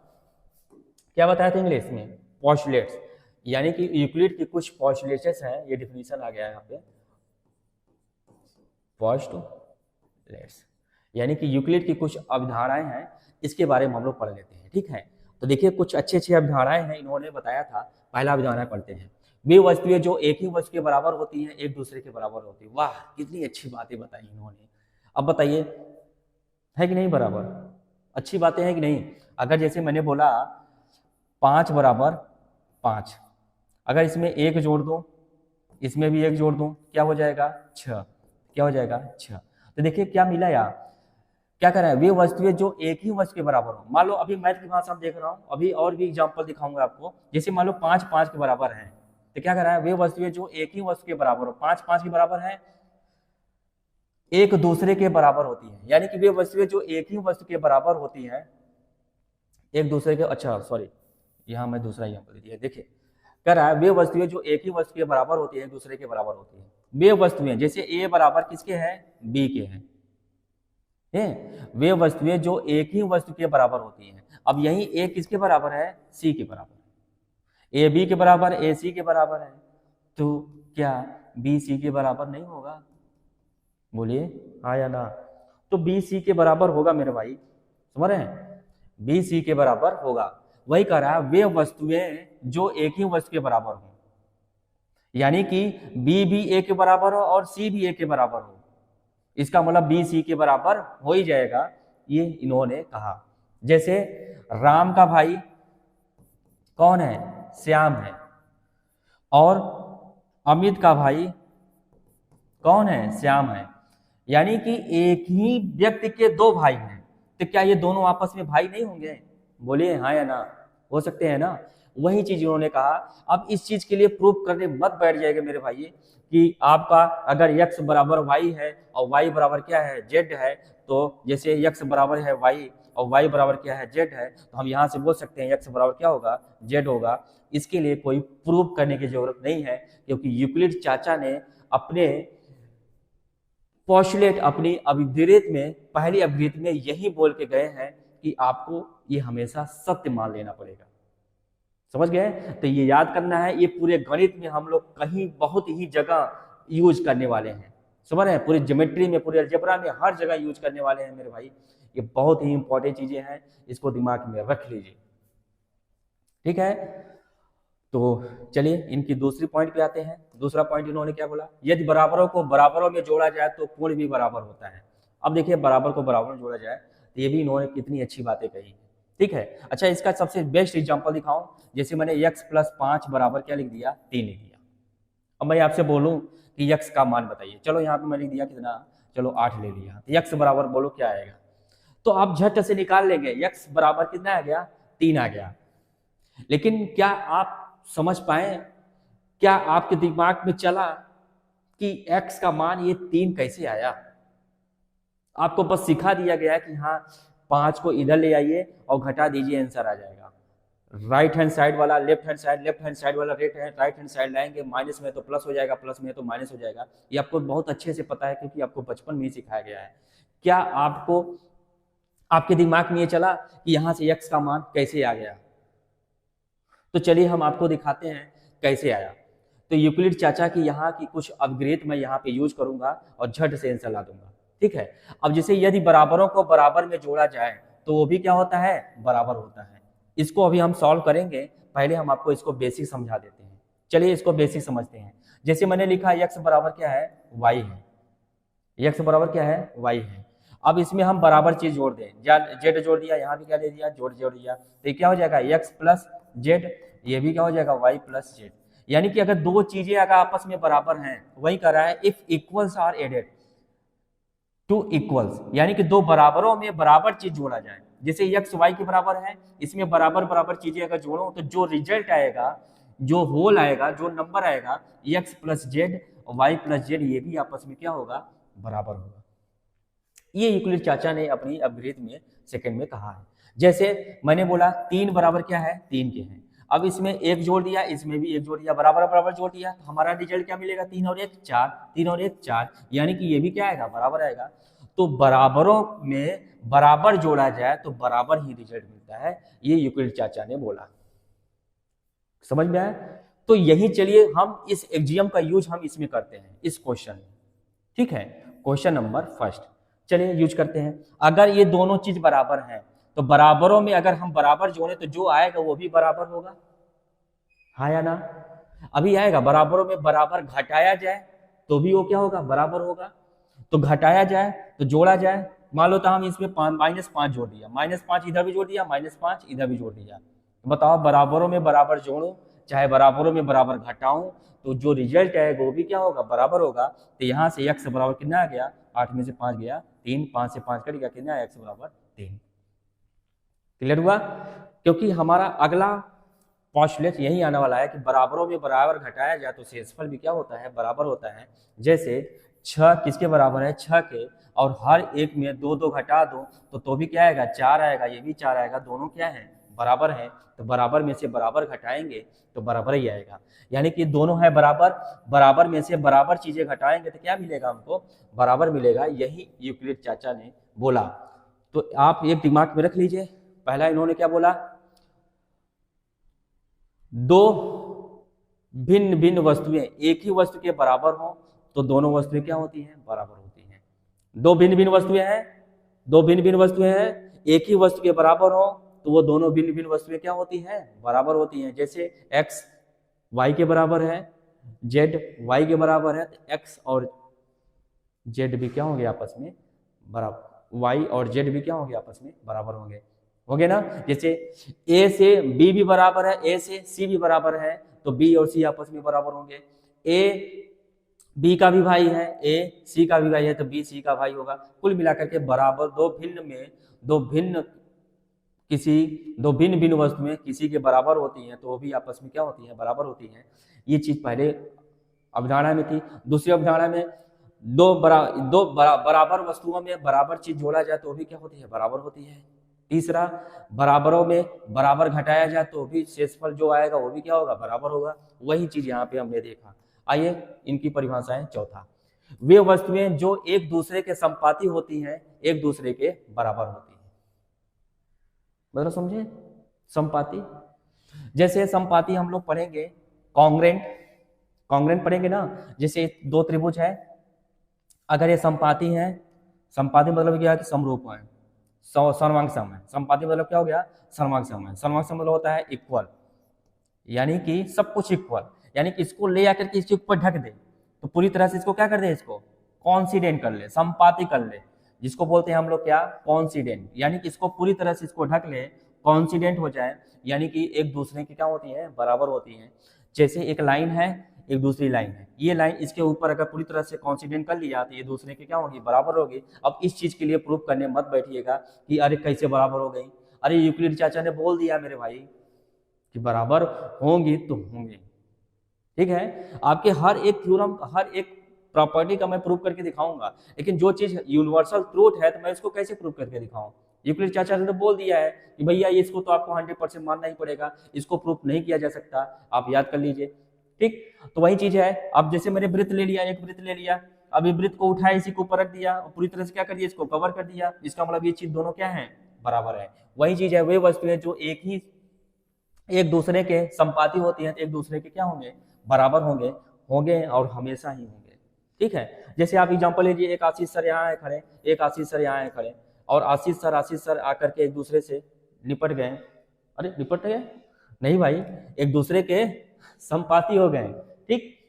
क्या बताया था इंग्लिश में? पॉस्टुलेट्स। यानी कि यूक्लिड की कुछ पॉस्टुलेट्स हैं, ये डिफिनीशन आ गया है यहाँ पे, पॉस्टुलेट्स यानी कि यूक्लिड की कुछ अभिधारणाएं हैं, इसके बारे में हम लोग पढ़ लेते हैं। ठीक है, तो देखिए कुछ अच्छी अच्छी अभिधारणाएं हैं, इन्होंने बताया था। पहला अभिधारणा पढ़ते हैं। वे वस्तुएं जो एक ही वस्तु के बराबर होती हैं, एक दूसरे के बराबर होती है। वाह, कितनी अच्छी बातें बताई इन्होंने। अब बताइए, है कि नहीं बराबर? अच्छी बातें हैं कि नहीं? अगर जैसे मैंने बोला 5 बराबर 5, अगर इसमें 1 जोड़ दूं, इसमें भी 1 जोड़ दूं, क्या हो जाएगा? 6। क्या हो जाएगा? 6। तो देखिए क्या मिला यार, क्या कर रहा है? वे वस्तुएं जो एक ही वस्तु के बराबर हो। मान लो अभी मैथ की भाषा में देख रहा हूं, अभी और भी एग्जांपल दिखाऊंगा आपको। जैसे मान लो 5 5 के बराबर है, तो क्या कर रहा है? वे वस्तुएं जो एक ही वस्तु के बराबर हो, 5 5 के बराबर है, एक दूसरे के बराबर होती है। यानी कि वे वस्तुएं जो एक ही वस्तु के बराबर होती हैं, एक दूसरे के, अच्छा सॉरी, यहाँ मैं दूसरा एग्जांपल दिया। देखिए कह रहा है वे वस्तुएं जो एक ही वस्तु के बराबर होती है, एक दूसरे के बराबर होती है। वे वस्तुएं, जैसे ए बराबर किसके हैं? बी के हैं। वे वस्तुएं जो एक ही वस्तु के बराबर होती हैं। अब यही ए किसके बराबर है? सी के बराबर। ए बी के बराबर, ए सी के बराबर है, तो क्या बी सी के बराबर नहीं होगा? बोलिए हाँ या ना? तो बी सी के बराबर होगा मेरे भाई, समझ रहे हैं? बी सी के बराबर होगा। वही कह रहा है वे वस्तुएं जो एक ही वस्तु के बराबर हो, यानी कि बी भी ए के बराबर हो और सी भी ए के बराबर हो, इसका मतलब बी सी के बराबर हो ही जाएगा, ये इन्होंने कहा। जैसे राम का भाई कौन है? श्याम है, और अमित का भाई कौन है? श्याम है, यानी कि एक ही व्यक्ति के दो भाई हैं, तो क्या ये दोनों आपस में भाई नहीं होंगे? बोलिए हाँ या ना, हो सकते हैं ना। वही चीज उन्होंने कहा। अब इस चीज के लिए प्रूफ करने मत बैठ जाएगा मेरे भाई कि आपका अगर x बराबर y है और y बराबर क्या है? z है, तो जैसे x बराबर है y और y बराबर क्या है? z है, तो हम यहाँ से बोल सकते हैं x बराबर क्या होगा? z होगा। इसके लिए कोई प्रूफ करने की जरूरत नहीं है, क्योंकि यूक्लिड चाचा ने अपने पोस्टुलेट, अपनी अभिधेयता में, पहली अभिधेयता में यही बोल के गए हैं कि आपको ये हमेशा सत्य मान लेना पड़ेगा। समझ गए? तो ये याद करना है, ये पूरे गणित में हम लोग कहीं बहुत ही जगह यूज करने वाले हैं। समझ रहे हैं? पूरी ज्योमेट्री में, पूरे अलजेब्रा में हर जगह यूज करने वाले हैं मेरे भाई। ये बहुत ही इंपॉर्टेंट चीजें हैं, इसको दिमाग में रख लीजिए। ठीक है, तो चलिए इनकी दूसरी पॉइंट पे आते हैं। दूसरा पॉइंट इन्होंने क्या बोला? यदि बराबरों को बराबरों में जोड़ा जाए तो कोण भी बराबर होता है। अब देखिए, बराबर को बराबर में जोड़ा जाए तो ये भी इन्होंने कितनी अच्छी बातें कही। ठीक है, अच्छा इसका सबसे बेस्ट एग्जांपल दिखाऊं। जैसे मैंने x + 5 बराबर क्या लिख दिया? 3 लिख दिया। अब मैं आपसे बोलूं कि x का मान बताइए, चलो यहाँ पे मैं लिख दिया कितना? चलो 8 ले लिया। तो x बराबर बोलो क्या आएगा? तो आप झट से निकाल लेंगे, x बराबर कितना आ गया? 3 आ गया। लेकिन क्या आप समझ पाए, क्या आपके दिमाग में चला कि x का मान ये 3 कैसे आया? आपको बस सिखा दिया गया है कि हाँ 5 को इधर ले आइए और घटा दीजिए, आंसर आ जाएगा। राइट हैंड साइड वाला लेफ्ट हैंड साइड वाला राइट हैंड साइड लाएंगे, माइनस में तो प्लस हो जाएगा, प्लस में तो माइनस हो जाएगा। ये आपको बहुत अच्छे से पता है, क्योंकि आपको बचपन में ही सिखाया गया है। क्या आपको, आपके दिमाग में ये चला कि यहाँ से x का मान कैसे आ गया? तो चलिए हम आपको दिखाते हैं कैसे आया। तो यूक्लिड चाचा की यहाँ की कुछ अपग्रेड मैं यहाँ पे यूज करूंगा और झट से आंसर ला दूंगा। ठीक है, अब जैसे यदि बराबरों को बराबर में जोड़ा जाए तो वो भी क्या होता है? बराबर होता है। इसको अभी हम सॉल्व करेंगे, पहले हम आपको इसको बेसिक समझा देते हैं। चलिए इसको बेसिक समझते हैं। जैसे मैंने लिखा x बराबर क्या है? y है। x बराबर क्या है? y है। अब इसमें हम बराबर चीज जोड़ दें, z जोड़ दिया, यहाँ भी क्या दे दिया? जोड़ दिया। तो ये क्या हो जाएगा? x + z, ये भी क्या हो जाएगा? y + z। यानी कि अगर दो चीजें अगर आपस में बराबर हैं, वही कह रहा है if equals are added to equals, यानी कि दो बराबरों में बराबर चीज जोड़ा जाए। जैसे x y के बराबर है, इसमें बराबर बराबर चीजें अगर जोड़ो तो जो रिजल्ट आएगा, जो होल आएगा, जो नंबर आएगा, x + z और y + z, ये भी आपस में क्या होगा? बराबर होगा। ये यूक्लिड चाचा ने अपनी अपग्रेड में सेकंड में कहा है। जैसे मैंने बोला 3 बराबर क्या है? 3 के हैं। अब इसमें 1 जोड़ दिया, इसमें भी 1 जोड़ दिया, बराबर बराबर जोड़ दिया, तो हमारा रिजल्ट क्या मिलेगा? 3 और 1 4, 3 और 1 4, यानी कि ये भी क्या आएगा? बराबर आएगा। तो बराबरों में बराबर जोड़ा जाए तो बराबर ही रिजल्ट मिलता है, ये यूक्लिड चाचा ने बोला। समझ में आया? तो यही चलिए हम इस एक्जियम का यूज हम इसमें करते हैं, इस क्वेश्चन में। ठीक है, क्वेश्चन नंबर फर्स्ट, चलिए यूज करते हैं। अगर ये दोनों चीज बराबर हैं तो बराबरों में अगर हम बराबर जोड़े तो जो आएगा वो भी बराबर होगा, हाँ या ना? अभी आएगा बराबरों में बराबर घटाया जाए तो भी वो क्या होगा? बराबर होगा। तो घटाया जाए तो जोड़ा जाए, मान लो तो हम इसमें -5 जोड़ दिया, -5 इधर भी जोड़ दिया, -5 इधर भी जोड़ दिया। तो बताओ बराबरों में बराबर जोड़ो चाहे बराबरों में बराबर घटाऊं, तो जो रिजल्ट है वो भी क्या होगा? बराबर होगा। तो यहाँ से x बराबर कितना आ गया? 8 में से 5 गया 3, 5 से 5 कट गया, कितना? x बराबर 3। क्लियर हुआ? क्योंकि हमारा अगला पोस्टुलेट यही आने वाला है कि बराबरों में बराबर घटाया जाए तो शेषफल भी क्या होता है? बराबर होता है। जैसे 6 किसके बराबर है? 6 के, और हर एक में 2 2 घटा दो तो भी क्या आएगा? 4 आएगा, ये भी 4 आएगा, दोनों क्या है? बराबर है। तो बराबर में से बराबर घटाएंगे तो बराबर ही आएगा, यानी कि दोनों है बराबर, बराबर में से बराबर चीजें घटाएंगे तो क्या मिलेगा? हमको बराबर मिलेगा। यही यूक्लिड चाचा ने बोला। तो आप एक दिमाग में रख लीजिए, पहला इन्होंने क्या बोला? दो भिन्न भिन्न वस्तुएं एक ही वस्तु के बराबर हो तो दोनों वस्तुएं क्या होती हैं? बराबर होती हैं। दो भिन्न भिन्न वस्तुएं हैं, एक ही वस्तु के बराबर हो तो वो दोनों भिन्न भिन्न वस्तुएं क्या होती हैं, बराबर होती हैं। जैसे x y के बराबर है, z y के बराबर है, तो x और z भी क्या होंगे आपस में बराबर, y और z भी क्या होंगे आपस में बराबर होंगे, होंगे ना। जैसे a से b भी बराबर है, a से c भी बराबर है, तो b और c आपस में बराबर होंगे। a b का भी भाई है, a c का भी भाई है, तो b c का भाई होगा। कुल मिलाकर के बराबर दो भिन्न भिन्न वस्तुएं किसी के बराबर होती हैं तो वो भी आपस में क्या होती है, बराबर होती हैं। ये चीज पहले अवधारणा में थी। दूसरी अवधारणा में बराबर वस्तुओं में बराबर चीज जोड़ा जाए तो वो भी क्या होती है, बराबर होती है। तीसरा, बराबरों में बराबर घटाया जाए तो भी शेषफल जो आएगा वो भी क्या होगा, बराबर होगा। वही चीज यहाँ पे हमने देखा। आइए इनकी परिभाषाएं। चौथा, वे वस्तुएं जो एक दूसरे के संपाती होती हैं, एक दूसरे के बराबर होती हैं। मतलब समझे, संपाती। जैसे संपाती हम लोग पढ़ेंगे कॉन्ग्रेंट पढ़ेंगे ना। जैसे दो त्रिभुज है, अगर ये संपाती है, संपाती मतलब क्या है कि समरूप है, सर्वांग सम है। संपाती मतलब क्या हो गया, सर्वांग सम है। सर्वांग सम मतलब होता है इक्वल, यानी कि सब कुछ इक्वल, यानी कि इसको ले आकर के इसके ऊपर ढक दे तो पूरी तरह से इसको क्या कर दे, इसको कॉन्सिडेंट कर ले, संपाती कर ले, जिसको बोलते हैं हम लोग क्या, कॉन्सिडेंट। यानी कि इसको पूरी तरह से इसको ढक ले, कॉन्सिडेंट हो जाए, यानी कि एक दूसरे की क्या होती है, बराबर होती है। जैसे एक लाइन है, एक दूसरी लाइन है, ये लाइन इसके ऊपर अगर पूरी तरह से कॉन्सिडेंट कर लिया तो ये दूसरे की क्या होगी, बराबर होगी। अब इस चीज के लिए प्रूफ करने मत बैठिएगा कि अरे कैसे बराबर हो गई, अरे यूक्लिड चाचा ने बोल दिया मेरे भाई कि बराबर होंगी तो होंगे। ठीक है, आपके हर एक थ्योरम, हर एक प्रॉपर्टी का मैं प्रूव करके दिखाऊंगा, लेकिन जो चीज यूनिवर्सल ट्रूथ है तो मैं इसको कैसे प्रूव करके दिखाऊं। यूक्लिड चाचा ने तो बोल दिया है कि भैया इसको तो आपको 100% मानना ही पड़ेगा, इसको प्रूफ नहीं किया जा सकता, आप याद कर लीजिए। ठीक, तो वही चीज है। अब जैसे मैंने वृत्त ले लिया, एक वृत्त ले लिया, अब ये वृत्त को उठाया, इसी को ऊपर रख दिया और पूरी तरह से क्या कर दिया, इसको कवर कर दिया, इसका मतलब ये चीज दोनों क्या है, बराबर है। वही चीज है, वे वस्तुएं जो एक दूसरे के संपाती होती हैं तो एक दूसरे के क्या होंगे, बराबर होंगे और हमेशा ही होंगे। ठीक है, जैसे आप एग्जांपल लीजिए, एक आशीष सर यहाँ है खड़े, एक आशीष सर यहाँ है खड़े, और आशीष सर आकर के एक दूसरे से निपट गए। अरे निपट गए नहीं भाई, एक दूसरे के संपाती हो गए। ठीक,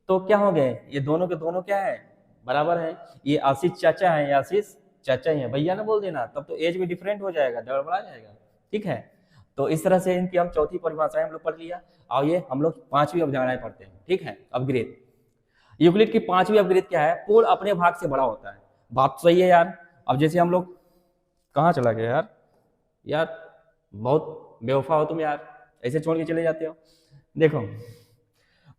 तो क्या हो गए, ये दोनों के दोनों क्या है, बराबर है। ये आशीष चाचा है, ये आशीष चाचा ही है, भैया ना बोल देना, तब तो एज भी डिफरेंट हो जाएगा, गड़बड़ा जाएगा। ठीक है, तो इस तरह से इनकी हम चौथी परिभाषाएं हम लोग पढ़ लिया। और ये हम लोग पांचवी अवधारणाएं पढ़ते हैं। ठीक है, अपग्रेड। यूक्लिड की पांचवी अपग्रेड क्या है, पूर्ण अपने भाग से बड़ा होता है। बात सही है यार। अब जैसे हम लोग, कहाँ चला गया यार बहुत बेवफा हो तुम यार, ऐसे छोड़ के चले जाते हो। देखो,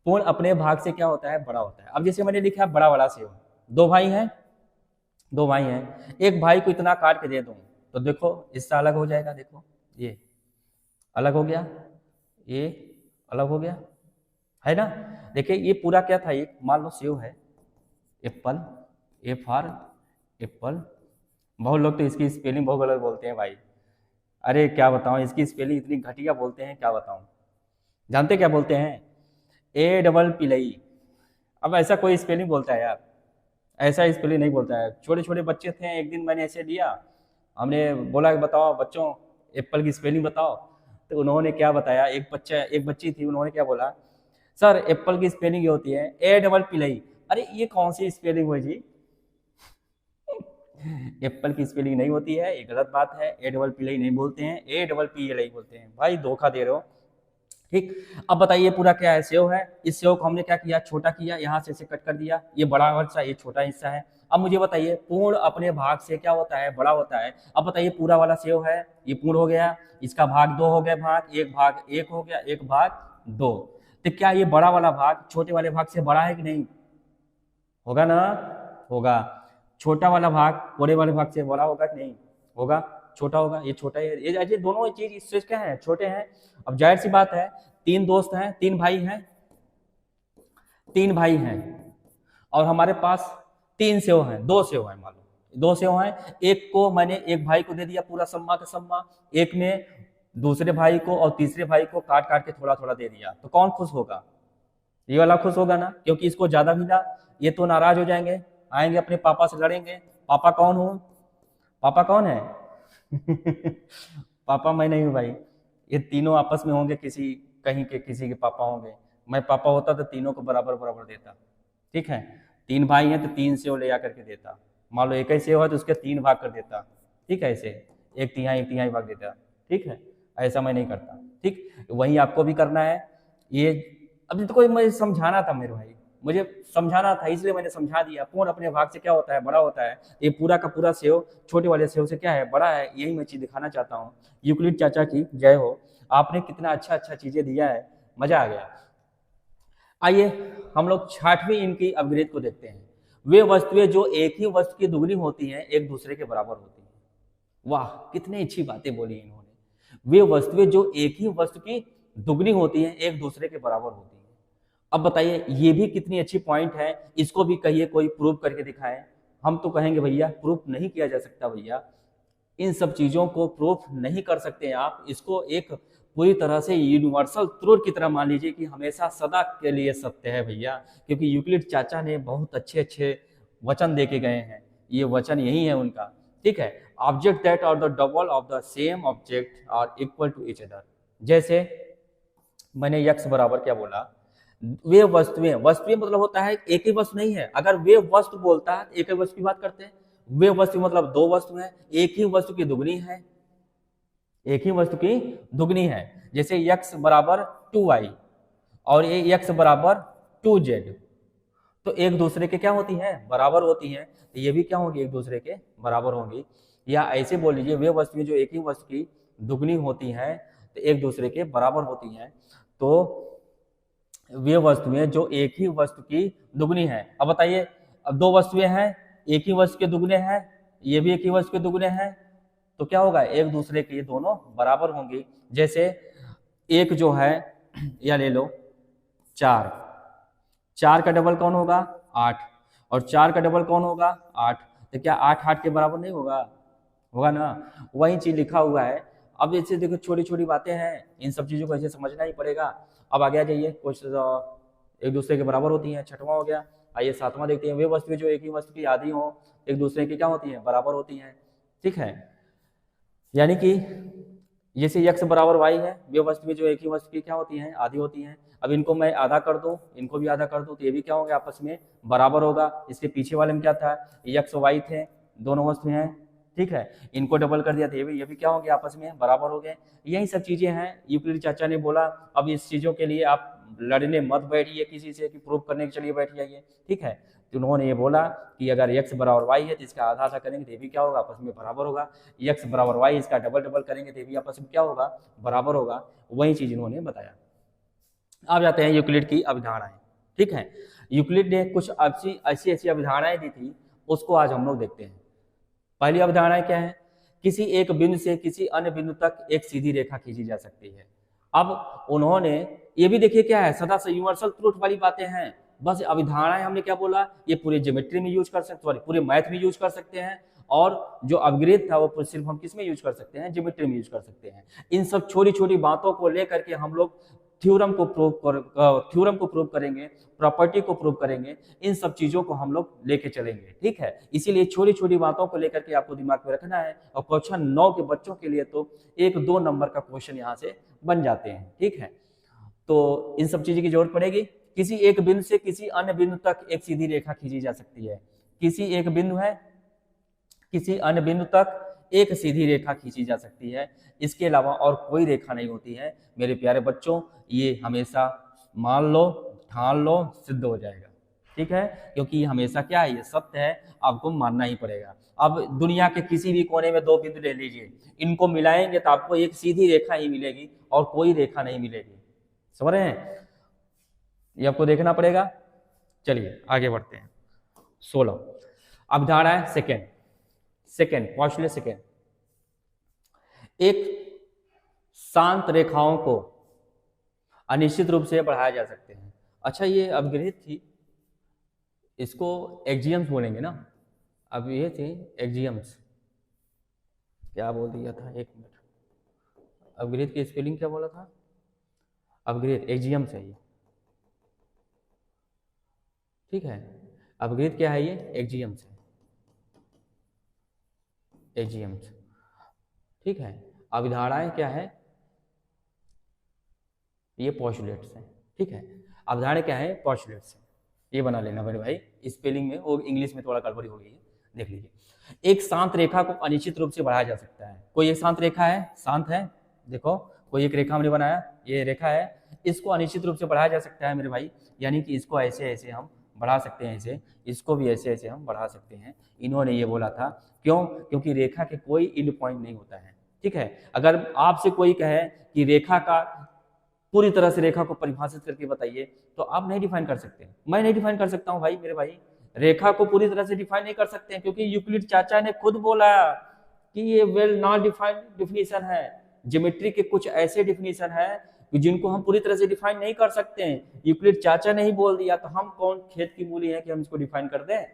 पूर्ण अपने भाग से क्या होता है, बड़ा होता है। अब जैसे मैंने लिखा बड़ा वाला सेव, दो भाई हैं, एक भाई को इतना काट के दे दूं तो देखो इससे अलग हो जाएगा, देखो ये अलग हो गया, ये अलग हो गया, है ना। देखिए ये पूरा क्या था, एक मान लो सेव है, एप्पल, ए फॉर एप्पल। बहुत लोग तो इसकी स्पेलिंग बहुत गलत बोलते हैं भाई, अरे क्या बताऊं, इसकी स्पेलिंग इतनी घटिया बोलते हैं, क्या बताऊं। जानते क्या बोलते हैं, ए डबल पिलई। अब ऐसा कोई स्पेलिंग बोलता है यार, ऐसा स्पेलिंग नहीं बोलता है। छोटे छोटे बच्चे थे, एक दिन मैंने ऐसे लिया, हमने बोला कि बताओ बच्चों एप्पल की स्पेलिंग बताओ, तो उन्होंने क्या बताया, एक बच्ची थी, उन्होंने क्या बोला, सर एप्पल की स्पेलिंग ये होती है ए डबल पिलई। अरे ये कौन सी स्पेलिंग हुई जी, एप्पल की स्पेलिंग नहीं होती है, ये गलत बात है। ए डबल पिलई नहीं बोलते हैं, A double P L I बोलते हैं, भाई धोखा दे रहे हो। ठीक, अब बताइए पूरा क्या है, सेव है। इस सेव को हमने क्या किया, छोटा किया, यहाँ से इसे कट कर दिया, ये बड़ा हिस्सा, ये छोटा हिस्सा है। अब मुझे बताइए पूर्ण अपने भाग से क्या होता है, बड़ा होता है। अब बताइए पूरा वाला सेव है, ये पूर्ण हो गया, इसका भाग दो हो गया, भाग एक हो गया, एक भाग दो। तो क्या ये बड़ा वाला भाग छोटे वाले भाग से बड़ा है कि नहीं, होगा ना, होगा। छोटा वाला भाग बड़े वाले भाग से बड़ा होगा कि नहीं, होगा, छोटा होगा, ये छोटा है। ये दोनों चीज इससे क्या है, छोटे हैं। अब जाहिर सी बात है, तीन दोस्त हैं, तीन भाई हैं और हमारे पास तीन सेव हैं, दो सेव हैं, मान लो दो सेव हैं। एक को मैंने एक भाई को दे दिया पूरा सम्मा का सम्मा, एक ने दूसरे भाई को और तीसरे भाई को काट काट के थोड़ा थोड़ा दे दिया, तो कौन खुश होगा, ये वाला खुश होगा ना, क्योंकि इसको ज्यादा मिला। ये तो नाराज हो जाएंगे, आएंगे अपने पापा से लड़ेंगे। पापा कौन है पापा मैं नहीं हूँ भाई, ये तीनों आपस में होंगे, किसी कहीं के किसी के पापा होंगे। मैं पापा होता तो तीनों को बराबर बराबर देता। ठीक है, 3 भाई हैं तो 3 सेव ले आकर के देता। मान लो एक ही सेव है तो उसके 3 भाग कर देता। ठीक है, ऐसे एक तिहाई भाग देता। ठीक है, ऐसा मैं नहीं करता। ठीक, वही आपको भी करना है। ये अभी तो कोई मुझे समझाना था मेरे भाई, मुझे समझाना था, इसलिए मैंने समझा दिया। पूर्ण अपने भाग से क्या होता है, बड़ा होता है। ये पूरा का पूरा सेव छोटे वाले सेव से क्या है, बड़ा है। यही मैं चीज दिखाना चाहता हूँ। यूक्लिड चाचा की जय हो। आपने कितना अच्छा अच्छा चीजें दिया है, मजा आ गया। आइए हम लोग छठवीं इनकी अपग्रेड को देखते हैं। वे वस्तुएं जो एक ही वस्तु की दुगनी होती हैं एक दूसरे के बराबर होती हैं। वाह, कितनी अच्छी बातें बोली इन्होंने। वे वस्तुएं जो एक ही वस्तु की दुगनी होती हैं एक दूसरे के बराबर होती हैं। अब बताइए, ये भी कितनी अच्छी पॉइंट है। इसको भी कहिए कोई प्रूव करके दिखाए। हम तो कहेंगे भैया प्रूफ नहीं किया जा सकता भैया, इन सब चीजों को प्रूफ नहीं कर सकते हैं आप। इसको एक पूरी तरह से यूनिवर्सल ट्रूथ की तरह मान लीजिए कि हमेशा सदा के लिए सत्य है भैया, क्योंकि यूक्लिड चाचा ने बहुत अच्छे अच्छे वचन दे के गए हैं। ये वचन यही है उनका। ठीक है, object that are the double of the same object are equal to each other. जैसे मैंने यक्स बराबर क्या बोला, वे वस्तुएं, वस्तुएं मतलब होता है एक ही वस्तु नहीं है। अगर वे वस्तु बोलता है एक ही वस्तु की बात करते हैं। वे वस्तु मतलब दो वस्तु हैं, एक ही वस्तु की दुगनी है, एक ही वस्तु की दुगनी है। जैसे यक्स बराबर 2y और ये यक्स बराबर 2z, तो एक दूसरे के क्या होती हैं, बराबर होती हैं। तो ये भी क्या होंगी, एक दूसरे के बराबर होंगी। या ऐसे बोल लीजिए, वे वस्तुएं जो एक ही वस्तु की दुगनी होती हैं तो एक दूसरे के बराबर होती हैं। तो वे वस्तुएं जो एक ही वस्तु की दुगनी है। अब बताइए, अब दो वस्तुएं हैं, एक ही वस्तु के दुगने हैं, ये भी एक ही वस्तु के दुगने हैं, तो क्या होगा, एक दूसरे के दोनों बराबर होंगे। जैसे एक जो है, या ले लो 4, 4 का डबल कौन होगा, 8, और 4 का डबल कौन होगा, 8। तो क्या 8 8 के बराबर नहीं होगा, होगा ना। वही चीज लिखा हुआ है। अब ऐसे देखो, छोटी छोटी बातें हैं, इन सब चीजों को ऐसे समझना ही पड़ेगा। अब आगे आ जाइए, कुछ एक दूसरे के बराबर होती हैं, छठवां हो गया। आइए सातवां देखते हैं। वे वस्तुएं जो एक ही वस्तु की आधी हो एक दूसरे की क्या होती हैं, बराबर होती हैं। ठीक है, यानी कि जैसे यक्स बराबर वाई है, वे वस्तुएं जो एक ही वस्तु की क्या होती हैं, आधी होती हैं। अब इनको मैं आधा कर दूं, इनको भी आधा कर दूं, तो ये भी क्या होंगे, आपस में बराबर होगा। इसके पीछे वाले में क्या था, यक्स वाई थे, दोनों वस्तुएं हैं। ठीक है, इनको डबल कर दिया तो ये भी क्या होंगे, आपस में बराबर हो गए। यही सब चीजें हैं, यूक्लिड चाचा ने बोला। अब इस चीजों के लिए आप लड़ने मत बैठिए किसी से कि प्रूव करने के चलिए बैठ जाइए। ठीक है, तो उन्होंने ये बोला कि अगर x बराबर वाई है तो इसका आधा आधा करेंगे तो ये भी क्या होगा, आपस में बराबर होगा। x बराबर वाई, इसका डबल डबल करेंगे तो ये भी आपस में क्या होगा, बराबर होगा। वही चीज इन्होंने बताया। अब जाते हैं यूक्लिड की अवधारणाएं। ठीक है, यूक्लिड ने कुछ ऐसी ऐसी अवधारणाएं दी थी, उसको आज हम लोग देखते हैं। पहली अवधारणा क्या है, किसी एक बिंदु से किसी अन्य बिंदु तक एक सीधी रेखा खींची जा सकती है। अब उन्होंने ये भी देखिए क्या है, सदा से यूनिवर्सल ट्रूथ वाली बातें हैं। बस अवधारणाएं हमने क्या बोला, ये पूरे ज्योमेट्री में यूज कर सकते हैं, पूरे मैथ में यूज कर सकते हैं। और जो अपग्रेड था वो सिर्फ हम किस में यूज कर सकते हैं, ज्योमेट्री में यूज कर सकते हैं। इन सब छोटी छोटी बातों को लेकर के हम लोग थ्योरम को प्रूव करेंगे, प्रॉपर्टी को प्रूव करेंगे। इन सब चीजों को हम लोग लेके चलेंगे। ठीक है, इसीलिए छोटी छोटी बातों को लेकर के आपको दिमाग में रखना है। और क्वेश्चन 9 के बच्चों के लिए तो 1-2 नंबर का क्वेश्चन यहाँ से बन जाते हैं। ठीक है, तो इन सब चीजों की जरूरत पड़ेगी। किसी एक बिंदु से किसी अन्य बिंदु तक एक सीधी रेखा खींची जा सकती है। किसी एक बिंदु है, किसी अन्य बिंदु तक एक सीधी रेखा खींची जा सकती है। इसके अलावा और कोई रेखा नहीं होती है। मेरे प्यारे बच्चों, ये हमेशा मान लो, ठान लो, सिद्ध हो जाएगा। ठीक है, क्योंकि ये हमेशा क्या है, ये सत्य है, आपको मानना ही पड़ेगा। अब दुनिया के किसी भी कोने में 2 बिंदु ले लीजिए, इनको मिलाएंगे तो आपको एक सीधी रेखा ही मिलेगी और कोई रेखा नहीं मिलेगी। समझ रहे हैं, ये आपको देखना पड़ेगा। चलिए आगे बढ़ते हैं। 16 अवधारणा है सेकेंड पॉस्टुलेट सेकेंड। एक शांत रेखाओं को अनिश्चित रूप से बढ़ाया जा सकते हैं। अच्छा, ये अपग्रेड थी, इसको एक्जियम्स बोलेंगे ना। अब ये थी एक्जियम्स, क्या बोल दिया था, एक मिनट, अपग्रेड की स्पेलिंग क्या बोला था, अपग्रेड एक्जियम्स है ये। ठीक है, अपग्रेड क्या है, ये एक्जियम्स है, एक्जियम्स। ठीक है, अवधारणाएं क्या है, ये पोस्टुलेट्स हैं, ठीक है। अवधारणा क्या है, पोस्टुलेट्स है, ये बना लेना मेरे भाई। स्पेलिंग में वो इंग्लिश में थोड़ा गड़बड़ी हो गई है, देख लीजिए। एक शांत रेखा को अनिश्चित रूप से बढ़ाया जा सकता है। कोई एक शांत रेखा है, शांत है, देखो कोई एक रेखा हमने बनाया, ये रेखा है, इसको अनिश्चित रूप से बढ़ाया जा सकता है मेरे भाई, यानी कि इसको ऐसे ऐसे हम बढ़ा सकते हैं, ऐसे, इसको भी ऐसे ऐसे हम बढ़ा सकते हैं। इन्होंने ये बोला था, क्यों? क्योंकि रेखा के कोई एंड पॉइंट नहीं होता है, ठीक है। अगर आपसे कोई कहे कि रेखा का पूरी तरह से रेखा को परिभाषित करके बताइए, तो आप नहीं डिफाइन कर सकते, मैं नहीं डिफाइन कर सकता हूँ भाई, मेरे भाई रेखा को पूरी तरह से डिफाइन नहीं कर सकते हैं, क्योंकि यूक्लिड चाचा ने खुद बोला कि ये वेल नॉट डिफाइंड डिफिनीशन है। ज्योमेट्री के कुछ ऐसे डिफिनीशन है जिनको हम पूरी तरह से डिफाइन नहीं कर सकते हैं। यूक्लिड चाचा ने ही बोल दिया, तो हम कौन खेत की मूली है कि हम इसको डिफाइन कर दें,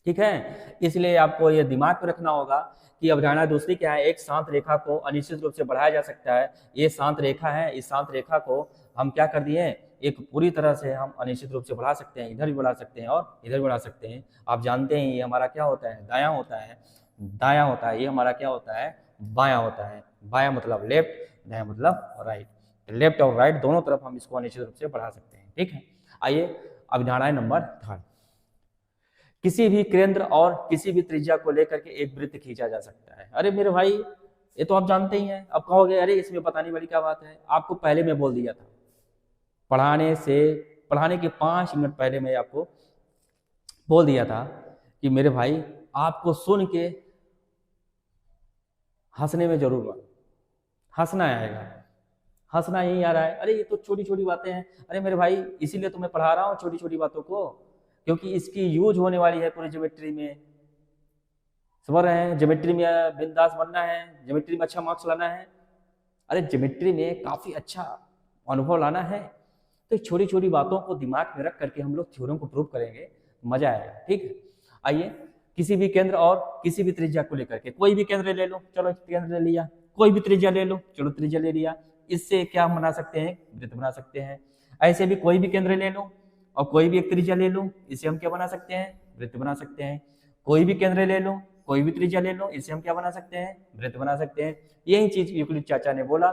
ठीक है। इसलिए आपको ये दिमाग में रखना होगा कि अवधारणा दूसरी क्या है, एक शांत रेखा को अनिश्चित रूप से बढ़ाया जा सकता है। ये शांत रेखा है, इस शांत रेखा को हम क्या कर दिए, एक पूरी तरह से हम अनिश्चित रूप से बढ़ा सकते हैं, इधर भी बढ़ा सकते हैं और इधर बढ़ा सकते हैं। आप जानते हैं ये हमारा क्या होता है, दायां होता है, दायां होता है, ये हमारा क्या होता है, बायां होता है। बायां मतलब लेफ्ट, दायां मतलब राइट, लेफ्ट और राइट दोनों तरफ हम इसको अनिश्चित रूप से बढ़ा सकते हैं, ठीक है। आइए अवधारणा नंबर 3, किसी भी केंद्र और किसी भी त्रिज्या को लेकर के एक वृत्त खींचा जा सकता है। अरे मेरे भाई ये तो आप जानते ही हैं। अब कहोगे अरे इसमें बताने वाली क्या बात है, आपको पहले मैं बोल दिया था, पढ़ाने के 5 मिनट पहले मैं आपको बोल दिया था कि मेरे भाई आपको सुन के हंसने में जरूर हंसना आएगा, हंसना यही आ रहा है, अरे ये तो छोटी छोटी बातें हैं। अरे मेरे भाई इसीलिए तो मैं पढ़ा रहा हूँ छोटी छोटी बातों को, क्योंकि इसकी यूज होने वाली है पूरी ज्योमेट्री में। समझ रहे हैं, ज्योमेट्री में बिंदास बनना है, ज्योमेट्री में अच्छा मार्क्स लाना है, अरे ज्योमेट्री में काफी अच्छा अनुभव लाना है, तो छोटी छोटी बातों को दिमाग में रख करके हम लोग थ्योरम को प्रूव करेंगे, मजा आएगा, ठीक है। आइए किसी भी केंद्र और किसी भी त्रिज्या को लेकर के, कोई भी केंद्र ले लो, चलो केंद्र ले लिया, कोई भी त्रिज्या ले लो, चलो त्रिज्या ले लिया, इससे क्या बना सकते हैं, वृत्त बना सकते हैं। ऐसे भी कोई भी केंद्र ले लो और कोई भी एक त्रिज्या ले लो, इसे हम क्या बना सकते हैं, वृत्त बना सकते हैं। कोई भी केंद्र ले लो, कोई भी त्रिज्या ले लो, इसे हम क्या बना सकते हैं, वृत्त बना सकते हैं। यही चीज यूक्लिड चाचा ने बोला,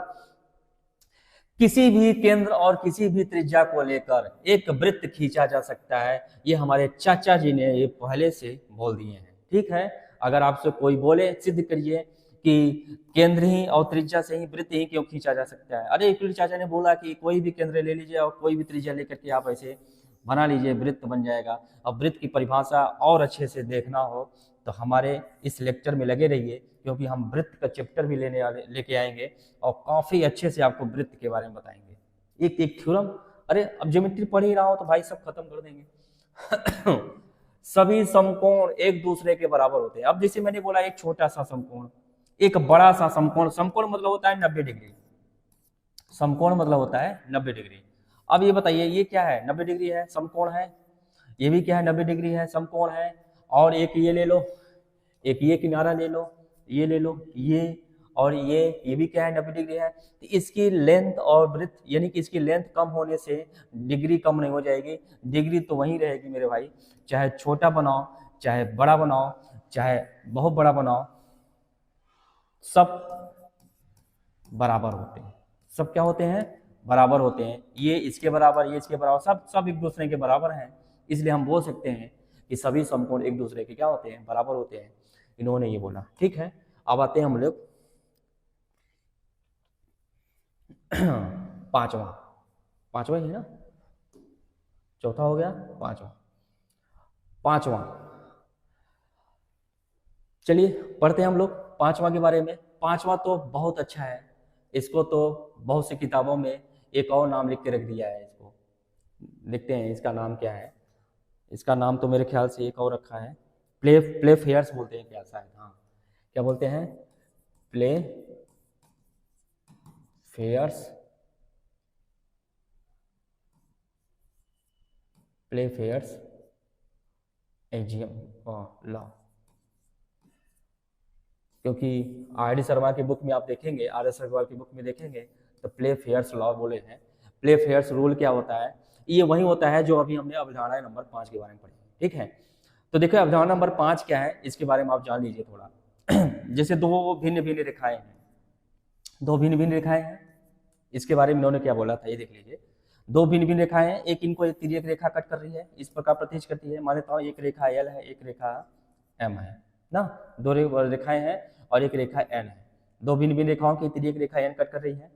किसी भी केंद्र और किसी भी त्रिज्या को लेकर एक वृत्त खींचा जा सकता है। ये हमारे चाचा जी ने ये पहले से बोल दिए हैं, ठीक है। अगर आपसे कोई बोले सिद्ध करिए कि केंद्र ही और त्रिज्या से ही वृत्त ही क्यों खींचा जा सकता है, अरे यूक्लिड चाचा ने बोला कि कोई भी केंद्र ले लीजिए और कोई भी त्रिज्या लेकर के आप ऐसे बना लीजिए, वृत्त बन जाएगा। अब वृत्त की परिभाषा और अच्छे से देखना हो तो हमारे इस लेक्चर में लगे रहिए, क्योंकि हम वृत्त का चैप्टर भी लेके आएंगे और काफी अच्छे से आपको वृत्त के बारे में बताएंगे, एक एक थ्योरम। अरे अब ज्योमेट्री पढ़ ही रहा हो तो भाई सब खत्म कर देंगे। सभी समकोण एक दूसरे के बराबर होते हैं। अब जैसे मैंने बोला एक छोटा सा समकोण, एक बड़ा सा समकोण, समकोण मतलब होता है 90 डिग्री, समकोण मतलब होता है 90 डिग्री। अब ये बताइए ये क्या है, 90 डिग्री है, समकोण है। ये भी क्या है, 90 डिग्री है, समकोण है। और एक ये ले लो, एक ये किनारा ले लो, ये ले लो, ये और ये भी क्या है, 90 डिग्री है। तो इसकी लेंथ और ब्रेथ, यानी कि इसकी लेंथ कम होने से डिग्री कम नहीं हो जाएगी, डिग्री तो वही रहेगी मेरे भाई। चाहे छोटा बनाओ, चाहे बड़ा बनाओ, चाहे बहुत बड़ा बनाओ, सब बराबर होते हैं। सब क्या होते हैं, बराबर होते हैं। ये इसके बराबर, ये इसके बराबर, सब एक दूसरे के बराबर हैं। इसलिए हम बोल सकते हैं कि सभी समकोण एक दूसरे के क्या होते हैं, बराबर होते हैं। इन्होंने ये बोला, ठीक है। अब आते हैं हम लोग पांचवा ही है ना, चौथा हो गया, पांचवा। चलिए पढ़ते हैं हम लोग पांचवा के बारे में। पांचवा तो बहुत अच्छा है, इसको तो बहुत सी किताबों में एक और नाम लिख के रख दिया है। इसको देखते हैं इसका नाम क्या है। इसका नाम तो मेरे ख्याल से एक और रखा है, प्ले फेयर्स बोलते हैं क्या, शायद, हाँ क्या बोलते हैं, प्ले फेयर्स एजियम लॉ। क्योंकि आर डी शर्मा की बुक में आप देखेंगे, आर एस अग्रवाल की बुक में देखेंगे तो प्ले फेयर्स लॉ बोले हैं। प्ले फेयर्स रूल क्या होता है, ये वही होता है जो अभी हमने अवधारणा नंबर 5 के बारे में पढ़ी, ठीक है। तो देखो अवधारणा नंबर 5 क्या है, इसके बारे में आप जान लीजिए थोड़ा। जैसे दो भिन्न भिन्न रेखाएं हैं, दो भिन्न भिन्न रेखाएं हैं। इसके बारे में इन्होंने क्या बोला था ये देख लीजिए। दो भिन्न भिन्न रेखाएं हैं, एक इनको एक तिर्यक रेखा कट कर रही है, इस प्रकार प्रतिष्ठ करती है। मान लेता हूँ एक रेखा एल है, एक रेखा एम है ना, दो रेखाएं हैं और एक रेखा एन है। दो भिन्न भिन्न रेखाओं की तिर्यक रेखा एन कट कर रही है।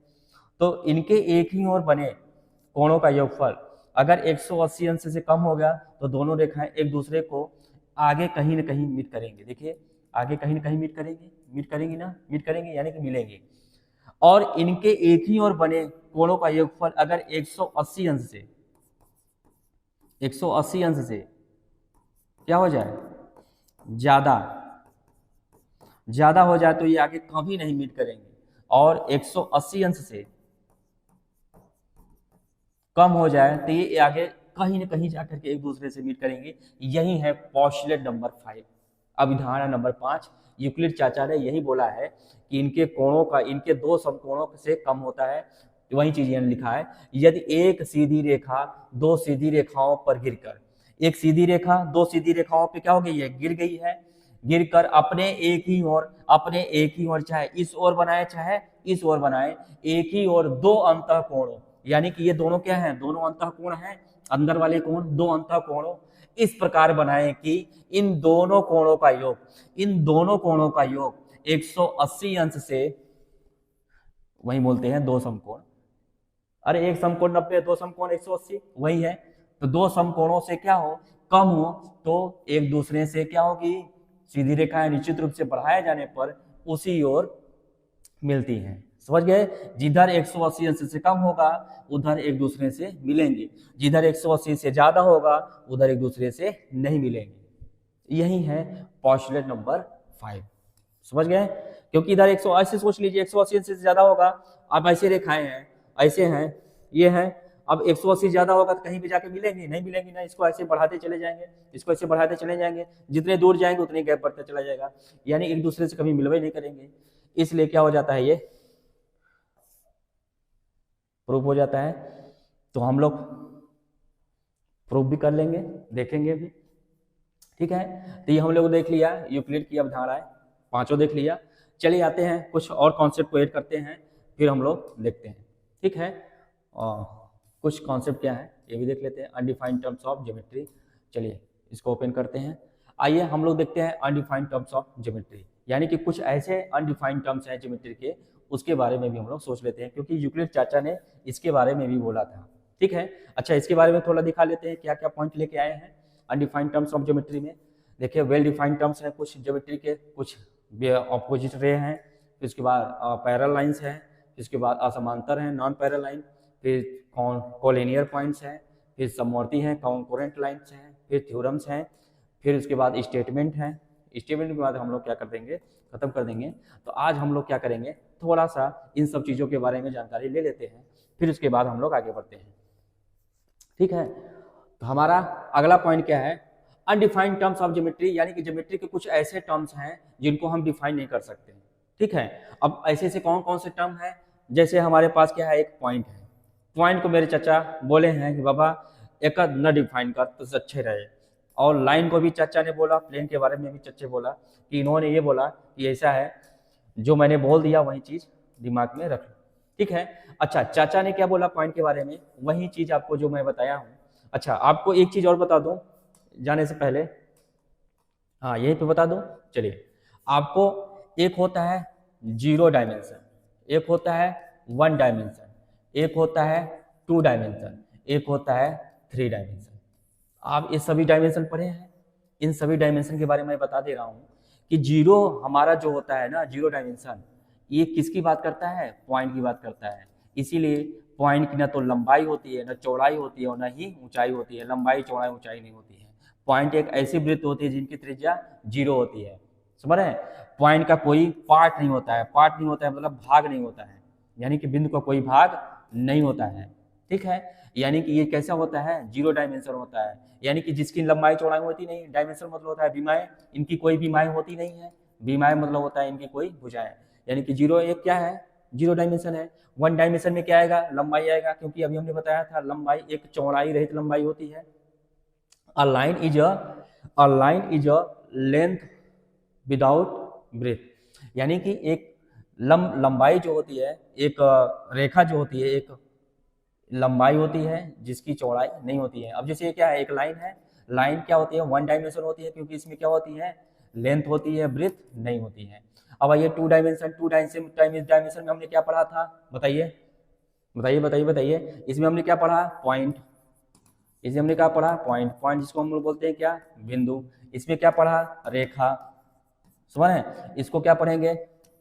तो इनके एक ही ओर बने कोणों का योगफल अगर 180 अंश से कम हो गया तो दोनों रेखाएं एक दूसरे को आगे कहीं न कहीं मीट करेंगे। देखिए आगे कहीं न कहीं मीट करेंगी ना, मीट करेंगे यानी कि मिलेंगे। और इनके एक ही ओर बने कोणों का योगफल अगर 180 अंश से क्या हो जाए, ज्यादा हो जाए तो ये आगे कभी नहीं मीट करेंगे। और 180 अंश से कम हो जाए तो ये आगे कहीं न कहीं जाकर के एक दूसरे से मीट करेंगे। यही है पोस्टुलेट नंबर 5, अभिधारणा नंबर 5। यूक्लिड चाचा ने यही बोला है कि इनके कोणों का, इनके दो समकोणों से कम होता है। वही चीज यहाँ लिखा है, यदि एक सीधी रेखा दो सीधी रेखाओं पर गिरकर, एक सीधी रेखा दो सीधी रेखाओं पे क्या हो गई है, गिर गई है, गिरकर अपने एक ही ओर चाहे इस ओर बनाए चाहे इस ओर बनाए, एक ही ओर दो अंतःकोणों, यानी कि ये दोनों क्या हैं, दोनों अंतःकोण हैं, अंदर वाले कोण दो अंतःकोणों इस प्रकार बनाए कि इन दोनों कोणों का योग 180 अंश से, वही बोलते हैं दो समकोण। अरे एक समकोण 90, दो समकोण 180, वही है। तो दो समकोणों से क्या हो, कम हो तो एक दूसरे से क्या होगी, सीधी रेखाएं निश्चित रूप से बढ़ाए जाने पर उसी ओर मिलती हैं। समझ गए, जिधर 180 अंश से कम होगा उधर एक दूसरे से मिलेंगे, जिधर 180 से ज्यादा होगा उधर एक दूसरे से नहीं मिलेंगे। यही है पोस्टुलेट नंबर 5। समझ गए, क्योंकि इधर 180 सोच लीजिए 180 अंश से ज्यादा होगा। अब ऐसे रेखाएं हैं, ऐसे हैं, ये हैं, अब 180 ज्यादा होगा तो कहीं भी जाके मिलेंगे नहीं मिलेंगे ना, इसको ऐसे बढ़ाते चले जाएंगे, जितने दूर जाएंगे उतने गैप बढ़ता चला जाएगा, यानी एक दूसरे से कभी मिलवे नहीं करेंगे। इसलिए क्या हो जाता है, ये प्रूफ हो जाता है। तो हम लोग प्रूफ भी कर लेंगे, देखेंगे भी, ठीक है। तो ये हम लोग देख लिया यूक्लिड की अवधारणाएं पांचों देख लिया। चलिए आते हैं कुछ और कॉन्सेप्ट को ऐड करते हैं, फिर हम लोग देखते हैं, ठीक है। कुछ कॉन्सेप्ट क्या है ये भी देख लेते हैं। अनडिफाइंड टर्म्स ऑफ ज्योमेट्री, चलिए इसको ओपन करते हैं। आइए हम लोग देखते हैं अनडिफाइंड टर्म्स ऑफ ज्योमेट्री, यानी कि कुछ ऐसे अनडिफाइंड टर्म्स हैं ज्योमेट्री के, उसके बारे में भी हम लोग सोच लेते हैं, क्योंकि यूक्लिड चाचा ने इसके बारे में भी बोला था, ठीक है। अच्छा, इसके बारे में थोड़ा दिखा लेते हैं क्या क्या पॉइंट लेके आए हैं अनडिफाइंड टर्म्स ऑफ ज्योमेट्री में। देखिए वेल डिफाइंड टर्म्स हैं कुछ ज्योमेट्री के, कुछ ऑपोजिट रे हैं, फिर उसके बाद पैरेलल लाइंस हैं, फिर उसके बाद असमांतर हैं नॉन पैरेलल लाइन, फिर कोलिनियर पॉइंट्स हैं, फिर समवर्ती हैं कॉन्करेंट लाइंस हैं, फिर थ्योरम्स हैं, फिर उसके बाद स्टेटमेंट हैं। स्टेटमेंट के बाद हम लोग क्या कर देंगे, खत्म कर देंगे। तो आज हम लोग क्या करेंगे, थोड़ा सा इन सब चीज़ों के बारे में जानकारी ले लेते हैं, फिर उसके बाद हम लोग आगे बढ़ते हैं, ठीक है। तो हमारा अगला पॉइंट क्या है, अनडिफाइंड टर्म्स ऑफ ज्योमेट्री, यानी कि ज्योमेट्री के कुछ ऐसे टर्म्स हैं जिनको हम डिफाइन नहीं कर सकते, ठीक है। अब ऐसे कौन कौन से टर्म हैं, जैसे हमारे पास क्या है, एक पॉइंट है, पॉइंट को मेरे चाचा बोले हैं कि बाबा एक न डिफाइन कर तो अच्छे रहे। और लाइन को भी चाचा ने बोला, प्लेन के बारे में भी चाचा बोला कि इन्होंने ये बोला कि ऐसा है, जो मैंने बोल दिया वही चीज़ दिमाग में रख लो, ठीक है। अच्छा, चाचा ने क्या बोला पॉइंट के बारे में, वही चीज़ आपको जो मैं बताया हूँ। अच्छा, आपको एक चीज़ और बता दूँ जाने से पहले, हाँ यही पे बता दूँ, चलिए। आपको एक होता है 0 डायमेंशन, एक होता है 1 डायमेंशन, एक होता है 2 डायमेंशन, एक होता है 3 डायमेंशन। आप ये सभी डायमेंशन पढ़े हैं, इन सभी डायमेंशन के बारे में मैं बता दे रहा हूँ कि 0 हमारा जो होता है ना, 0 डायमेंशन, ये किसकी बात करता है, पॉइंट की बात करता है। इसीलिए पॉइंट की ना तो लंबाई होती है, ना चौड़ाई होती है, और ना ही ऊंचाई होती है। लंबाई चौड़ाई ऊंचाई नहीं होती है। पॉइंट एक ऐसी वृत्त होती है जिनकी त्रिज्या 0 होती है, समझ रहे हैं। पॉइंट का कोई पार्ट नहीं होता है, पार्ट नहीं होता है मतलब भाग नहीं होता है, यानी कि बिंदु का कोई भाग नहीं होता है, ठीक है। यानी कि ये कैसा होता है, 0 डायमेंशन होता है, यानी कि जिसकी लंबाई चौड़ाई होती नहीं। डायमेंशन मतलब होता है विमाएं, इनकी कोई विमाएं होती नहीं है। विमाएं मतलब होता है इनकी कोई भुजाएं, यानी कि 0 एक क्या है, 0 डायमेंशन है। 1 डायमेंशन में क्या आएगा, लंबाई आएगा, क्योंकि अभी हमने बताया था लंबाई एक चौड़ाई रहित लंबाई होती है। A line is a length without breadth, यानी कि एक लंबाई जो होती है, एक रेखा जो होती है, एक लंबाई होती है जिसकी चौड़ाई नहीं होती है। अब जैसे ये क्या है, एक लाइन है, लाइन क्या होती है, वन डायमेंशन होती है, क्योंकि इसमें क्या होती है, लेंथ होती है, ब्रेथ नहीं होती है। अब आइए टू डायमेंशन में हमने क्या पढ़ा था, बताइए बताइए बताइए बताइए। इसमें हमने क्या पढ़ा, पॉइंट। इसमें हमने क्या पढ़ा, पॉइंट। पॉइंट जिसको हम लोग बोलते हैं क्या, बिंदु। इसमें क्या पढ़ा, रेखा। समझ रहे, इसको क्या पढ़ेंगे,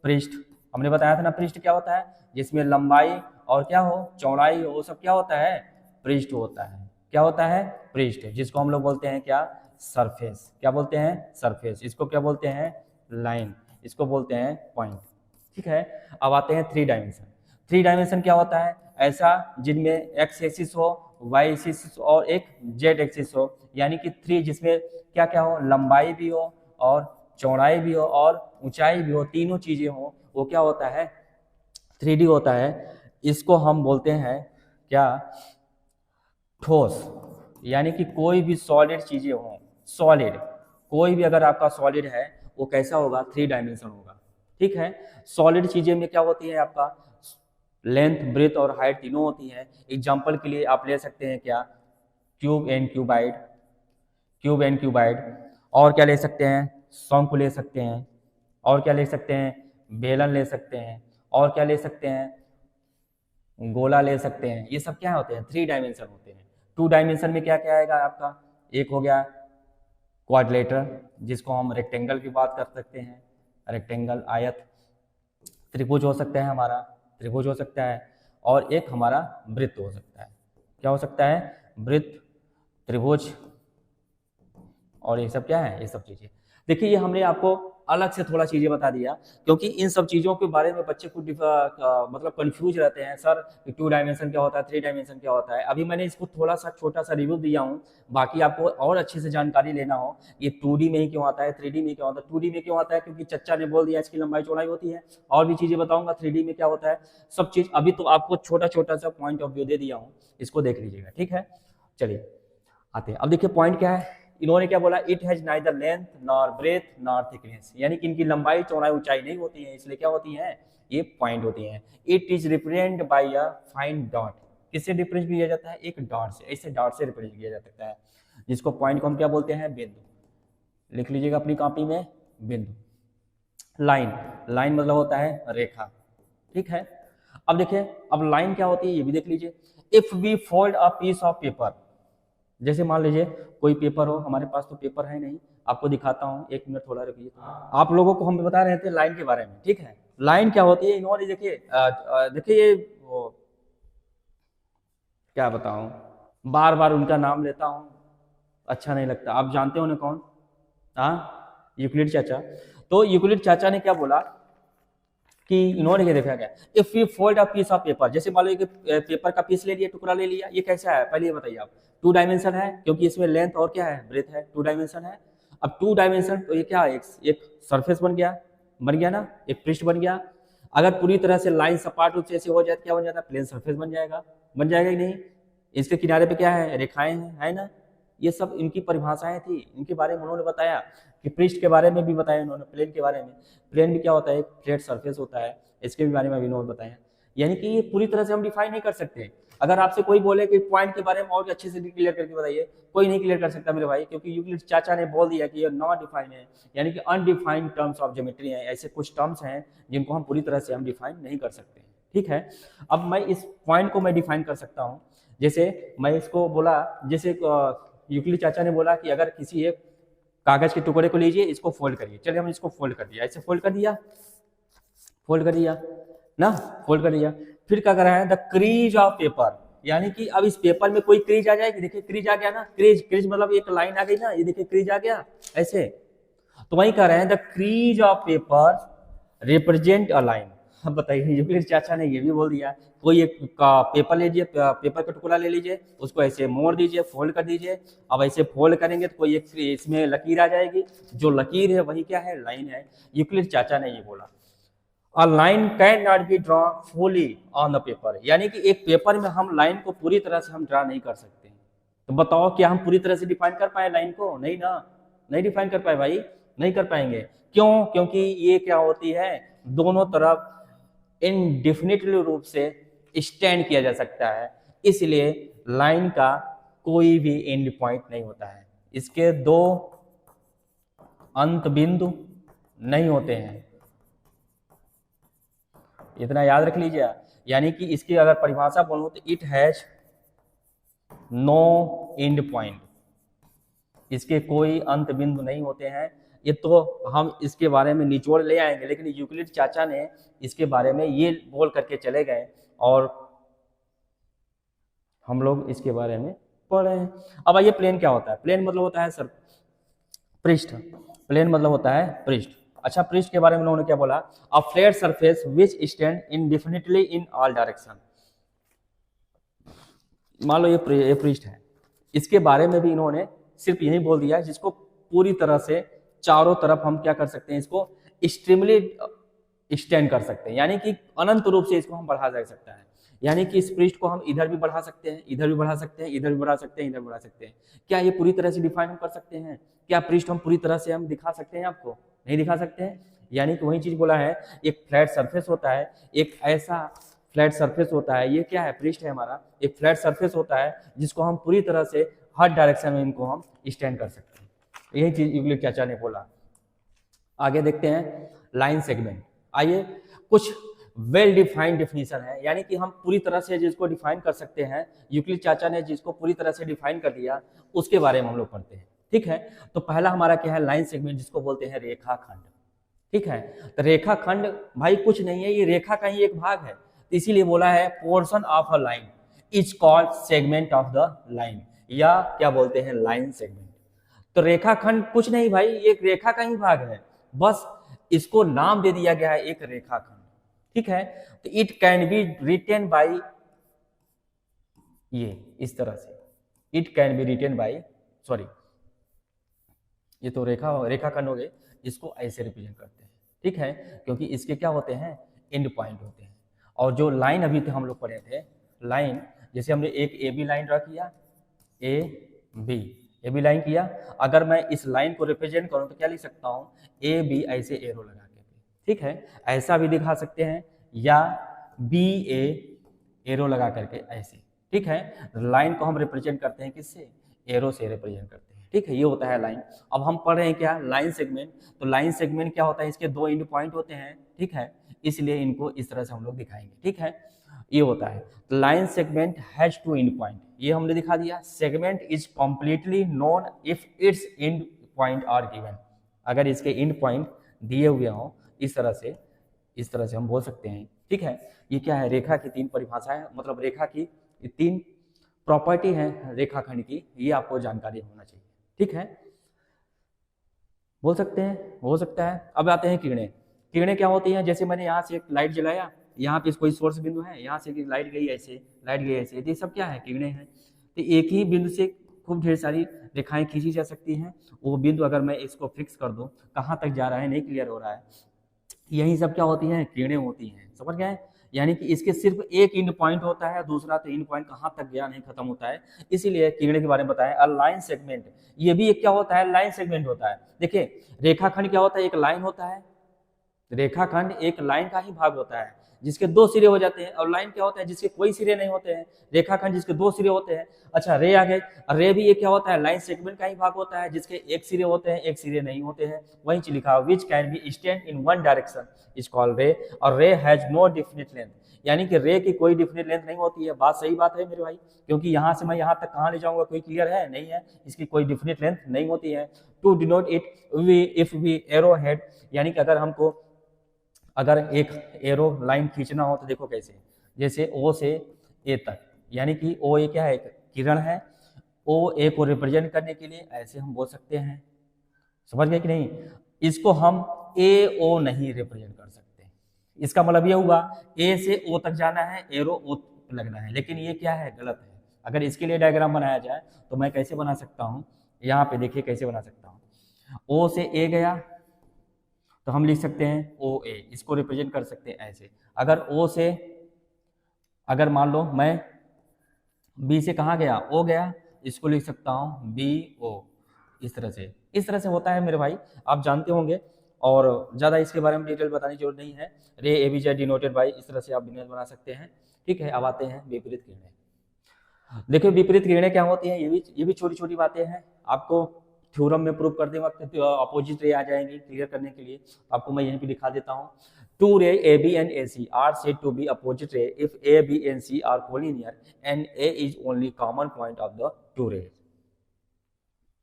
पृष्ठ। हमने बताया था ना, पृष्ठ क्या होता है, जिसमें लंबाई और क्या हो, चौड़ाई हो, वो सब क्या होता है, पृष्ठ होता है। क्या होता है, पृष्ठ, जिसको हम लोग बोलते हैं क्या, सरफेस। क्या बोलते हैं, सरफेस। इसको क्या बोलते हैं, लाइन। इसको बोलते हैं पॉइंट। ठीक है। अब आते हैं थ्री डायमेंशन। थ्री डायमेंशन क्या होता है, ऐसा जिनमें एक्स एक्सिस हो, वाई एक्सिस और एक जेड एक्सिस हो, यानी कि थ्री, जिसमें क्या क्या हो, लंबाई भी हो और चौड़ाई भी हो और ऊंचाई भी हो, तीनों चीजें हो, वो क्या होता है, 3D होता है। इसको हम बोलते हैं क्या, ठोस। यानी कि कोई भी सॉलिड चीजें हो, सॉलिड, कोई भी अगर आपका सॉलिड है वो कैसा होगा, थ्री डायमेंशन होगा। ठीक है। सॉलिड चीजें में क्या होती है, आपका लेंथ, ब्रेथ और हाइट तीनों होती है। एग्जांपल के लिए आप ले सकते हैं क्या, cube and cuboid, cube and cuboid. और क्या ले सकते हैं, शंकु ले सकते हैं। और क्या ले सकते हैं, बेलन ले सकते हैं। और क्या ले सकते हैं, गोला ले सकते हैं। ये सब क्या होते हैं, थ्री डायमेंशन होते हैं। टू डायमेंशन में क्या क्या आएगा आपका, एक हो गया क्वाड्रिलेटरल, जिसको हम रेक्टेंगल की बात कर सकते हैं, रेक्टेंगल, आयत। त्रिभुज हो सकता है हमारा, त्रिभुज हो सकता है। और एक हमारा वृत्त हो सकता है। क्या हो सकता है, वृत्त, त्रिभुज, और ये सब क्या है, ये सब चीजें। देखिए, ये हमने आपको अलग से थोड़ा चीजें बता दिया, क्योंकि इन सब चीजों के बारे में बच्चे को मतलब कंफ्यूज रहते हैं, सर टू डायमेंशन क्या होता है, थ्री डायमेंशन क्या होता है। अभी मैंने इसको थोड़ा सा छोटा सा रिव्यू दिया हूँ। बाकी आपको और अच्छे से जानकारी लेना हो, ये 2D में ही क्यों आता है, 3D में क्यों आता है। 2D में क्यों आता है, क्योंकि चच्चा ने बोल दिया इसकी लंबाई चौड़ाई होती है। और भी चीजें बताऊंगा 3D में क्या होता है, सब चीज। अभी तो आपको छोटा छोटा सा पॉइंट ऑफ व्यू दे दिया हूँ, इसको देख लीजिएगा। ठीक है, चलिए आते हैं। अब देखिए पॉइंट क्या है, इन्होंने क्या बोला, it has neither length nor breadth nor thickness, यानी कि इनकी लंबाई चौड़ाई ऊंचाई नहीं होती है, इसलिए क्या होती है, ये पॉइंट होती है। It is represent by a fine dot. किससे रिप्रेजेंट किया जाता है, एक डॉट से, ऐसे डॉट से रिप्रेजेंट किया जा सकता है, जिसको पॉइंट को हम क्या बोलते हैं, बिंदु। लिख लीजिएगा अपनी कॉपी में, बिंदु। लाइन, लाइन मतलब होता है रेखा। ठीक है। अब देखिए, अब लाइन क्या होती है ये भी देख लीजिए। If we fold a piece of paper, जैसे मान लीजिए कोई पेपर हो, हमारे पास तो पेपर है नहीं, आपको दिखाता हूँ, एक मिनट थोड़ा रुकिए। आप लोगों को हम बता रहे थे लाइन के बारे में। ठीक है, लाइन क्या होती है, इन्होंने देखिए देखिए ये क्या बताऊं, बार बार उनका नाम लेता हूँ, अच्छा नहीं लगता। आप जानते हो ना कौन, हाँ, यूक्लिड चाचा। तो यूक्लिड चाचा ने क्या बोला कि इन्होंने ये देखा गया, if you fold a piece of paper, जैसे मान लो कि पेपर का पीस ले लिया, टुकड़ा ले लिया, ये कैसा है, पहले ये बताइए आप। टू डायमेंशन है, क्योंकि इसमें लेंथ और क्या है, ब्रेथ है, टू डायमेंशन है। अब टू डायमेंशन तो ये क्या है, एक सरफेस बन गया ना, एक पृष्ठ बन गया। अगर पूरी तरह से लाइन सपाट रूप से ऐसे हो जाए क्या बन जाता है, प्लेन सरफेस बन जाएगा कि नहीं। इसके किनारे पे क्या है, रेखाएं हैं, है ना। ये सब इनकी परिभाषाएं थी, इनके बारे में उन्होंने बताया कि पृष्ठ के बारे में भी बताया उन्होंने, प्लेन के बारे में। प्लेन भी क्या होता है, एक फ्लैट सरफेस होता है, इसके भी बारे में भी उन्होंने बताया। यानी कि ये पूरी तरह से हम डिफाइन नहीं कर सकते। अगर आपसे कोई बोले कि पॉइंट के बारे में और अच्छे से क्लियर करके बताइए, कोई नहीं क्लियर कर सकता मेरे भाई, क्योंकि यूक्लिड चाचा ने बोल दिया कि ये नॉट डिफाइन है, यानी कि अनडिफाइंड टर्म्स ऑफ ज्योमेट्री है। ऐसे कुछ टर्म्स हैं जिनको हम पूरी तरह से हम डिफाइन नहीं कर सकते। ठीक है। अब मैं इस पॉइंट को मैं डिफाइन कर सकता हूँ। जैसे मैं इसको बोला, जैसे यूक्लिड चाचा ने बोला कि अगर किसी एक कागज के टुकड़े को लीजिए, इसको फोल्ड करिए। चलिए हम इसको फोल्ड कर दिया, ऐसे फोल्ड कर दिया ना, फोल्ड कर दिया। फिर क्या कर रहा है, द क्रीज ऑफ पेपर, यानी कि अब इस पेपर में कोई क्रीज आ जाएगी। देखिए क्रीज आ गया ना, क्रीज मतलब एक लाइन आ गई ना, ये देखिए क्रीज आ गया ऐसे। तो वही कह रहे हैं, the crease of paper represent a line. अब बताइए, यूक्लिड चाचा ने ये भी बोल दिया, कोई एक पेपर लीजिए, पेपर का टुकड़ा ले लीजिए, उसको ऐसे मोड़ दीजिए, फोल्ड कर दीजिए। अब ऐसे फोल्ड करेंगे तो कोई एक इसमें लकीर आ जाएगी, जो लकीर है वही क्या है, लाइन है। यूक्लिड चाचा ने ये बोला, a line can not be draw fully on the paper, यानी कि एक पेपर में हम लाइन को पूरी तरह से हम ड्रा नहीं कर सकते। तो बताओ क्या हम पूरी तरह से डिफाइन कर पाए लाइन को, नहीं ना, नहीं डिफाइन कर पाए भाई, नहीं कर पाएंगे। क्यों, क्योंकि ये क्या होती है, दोनों तरफ इनडिफिनिटली रूप से स्टैंड किया जा सकता है, इसलिए लाइन का कोई भी एंड पॉइंट नहीं होता है, इसके दो अंत बिंदु नहीं होते हैं, इतना याद रख लीजिए। यानी कि इसकी अगर परिभाषा बोलूं तो it has no end point, इसके कोई अंत बिंदु नहीं होते हैं। ये तो हम इसके बारे में निचोड़ ले आएंगे, लेकिन यूक्लिड चाचा ने इसके बारे में ये बोल करके चले गए और हम लोग इसके बारे में पढ़ रहे हैं। अब आइए, प्लेन क्या होता है? प्लेन मतलब होता है सर पृष्ठ, प्लेन मतलब होता है पृष्ठ। अच्छा, पृष्ठ के बारे में उन्होंने क्या बोला? A flat surface which stand इंडेफिनिटली in all direction. मान लो ये पृष्ठ है, इसके बारे में भी इन्होंने सिर्फ यही बोल दिया जिसको पूरी तरह से चारों तरफ हम क्या कर सकते हैं, इसको एक्सट्रीमली स्टैंड कर सकते हैं, यानी कि अनंत रूप से इसको हम बढ़ा जा सकता है। यानी कि इस पृष्ठ को हम इधर भी बढ़ा सकते हैं, इधर भी बढ़ा सकते हैं, इधर भी बढ़ा सकते हैं, इधर बढ़ा सकते हैं। क्या ये पूरी तरह से डिफाइन हम कर सकते हैं? क्या पृष्ठ हम पूरी तरह से हम दिखा सकते हैं? आपको नहीं दिखा सकते हैं। यानी कि वही चीज बोला है, एक फ्लैट सरफेस होता है, एक ऐसा फ्लैट सरफेस होता है, ये क्या है? पृष्ठ है हमारा, एक फ्लैट सरफेस होता है जिसको हम पूरी तरह से हर डायरेक्शन में इनको हम स्टैंड कर सकते हैं। यही चीज यूक्लिड चाचा ने बोला। आगे देखते हैं लाइन सेगमेंट। आइए, कुछ वेल डिफाइंड डिफिनीशन है, यानी कि हम पूरी तरह से जिसको डिफाइन कर सकते हैं, यूक्लिड चाचा ने जिसको पूरी तरह से डिफाइन कर दिया, उसके बारे में हम लोग पढ़ते हैं। ठीक है, तो पहला हमारा क्या है? लाइन सेगमेंट, जिसको बोलते हैं रेखाखंड। ठीक है, तो रेखाखंड भाई कुछ नहीं है, ये रेखा का ही एक भाग है, तो इसीलिए बोला है portion of a line is called segment of the line, या क्या बोलते हैं? Line segment. तो रेखाखंड कुछ नहीं भाई, एक रेखा का ही भाग है, बस इसको नाम दे दिया गया है एक रेखाखंड। ठीक है, तो it can be written by, ये इस तरह से, it can be written by, sorry ये तो रेखाखंड हो गए, इसको ऐसे रिप्रेजेंट करते हैं। ठीक है, क्योंकि इसके क्या होते हैं? एंड पॉइंट होते हैं। और जो लाइन अभी हम लोग पढ़े थे, लाइन जैसे हमने एक ए बी लाइन ड्रा किया, ए बी लाइन किया, अगर मैं इस लाइन को रिप्रेजेंट करूं तो क्या लिख सकता हूं? ए बी ऐसे एरो लगा के। ठीक है, ऐसा भी दिखा सकते हैं, या बी ए एरो लगा करके ऐसे। ठीक है, लाइन को हम रिप्रेजेंट करते हैं किससे? एरो से रिप्रेजेंट करते हैं। ठीक है, ये होता है लाइन। अब हम पढ़ रहे हैं क्या? Line segment. तो लाइन सेगमेंट क्या होता है? इसके दो एंड पॉइंट होते हैं। ठीक है, इसलिए इनको इस तरह से हम लोग दिखाएंगे। ठीक है, ये होता है line segment has two end point, ये हमने दिखा दिया। Segment is completely known if its end point are given, अगर इसके एंड पॉइंट दिए हुए हों, इस तरह से हम बोल सकते हैं। ठीक है, ये क्या है? रेखा की तीन परिभाषाएं, मतलब रेखा की तीन प्रॉपर्टी है रेखाखंड की, ये आपको जानकारी होना चाहिए। ठीक है, बोल सकते हैं, हो सकता है। अब आते हैं किरणें। किरणें क्या होती हैं? जैसे मैंने यहाँ से एक लाइट जलाया, यहाँ पे कोई सोर्स बिंदु है, यहाँ से लाइट गई ऐसे, लाइट गई ऐसे, ये सब क्या है? किरणें हैं। तो एक ही बिंदु से खूब ढेर सारी रेखाएं खींची जा सकती हैं। वो बिंदु अगर मैं इसको फिक्स कर दूं, कहाँ तक जा रहा है नहीं क्लियर हो रहा है, यही सब क्या होती हैं? किरणें होती हैं। समझ गए? यानी कि इसके सिर्फ एक इंड पॉइंट होता है, दूसरा तो इंड पॉइंट कहाँ तक गया नहीं खत्म होता है, इसीलिए किरणें के बारे में बताया। लाइन सेगमेंट, ये भी एक क्या होता है? लाइन सेगमेंट होता है। देखिए, रेखाखंड क्या होता है? एक लाइन होता है, रेखाखंड एक लाइन का ही भाग होता है जिसके दो सिरे हो जाते हैं। और लाइन क्या होता है? जिसके कोई सिरे नहीं होते हैं। रेखाखंड जिसके दो सिरे होते हैं। अच्छा, रे आ गए, रे भी ये क्या होता है? लाइन सेगमेंट का ही भाग होता है, जिसके एक सिरे होते हैं, एक सिरे नहीं होते हैं। वही चीज लिखा, which can be stand in one direction is called रे, और रे हैज नो डिफिनिट लेंथ, यानी कि रे की कोई डिफिनिट लेंथ नहीं होती है। बात सही बात है मेरे भाई, क्योंकि यहाँ से मैं यहाँ तक कहाँ ले जाऊंगा? कोई क्लियर है? नहीं है, इसकी कोई डिफिनिट लेंथ नहीं होती है। To denote it we if we arrow head, यानी कि अगर हमको अगर एक एरो लाइन खींचना हो तो देखो कैसे, जैसे ओ से ए तक, यानी कि ओ ए क्या है? किरण है। ओ ए को रिप्रेजेंट करने के लिए ऐसे हम बोल सकते हैं। समझ गए कि नहीं? इसको हम ए ओ नहीं रिप्रेजेंट कर सकते। इसका मतलब ये हुआ ए से ओ तक जाना है, एरो ओ लगना है, लेकिन ये क्या है? गलत है। अगर इसके लिए डायग्राम बनाया जाए तो मैं कैसे बना सकता हूँ? यहाँ पे देखिए कैसे बना सकता हूँ। ओ से ए गया तो हम लिख सकते हैं ओ ए, इसको रिप्रेजेंट कर सकते हैं ऐसे। अगर ओ से, अगर मान लो मैं बी से कहाँ गया? ओ गया, इसको लिख सकता हूँ बी ओ, इस तरह से होता है मेरे भाई, आप जानते होंगे। और ज़्यादा इसके बारे में डिटेल बताने की जरूरत नहीं है। Ray A B Z denoted by, इस तरह से आप बिजनेस बना सकते हैं। ठीक है, अब आते हैं विपरीत किरणें। देखिए विपरीत किरणें क्या होती हैं, ये भी छोटी छोटी बातें हैं। आपको थ्योरम में प्रूव करते वक्त अपोजिट रे आ जाएंगी क्लियर करने के लिए, आपको मैं यहीं पे दिखा देता हूँ। Two ray A B and A C are said to be opposite ray if A B and C are collinear and A is only common point of the two rays.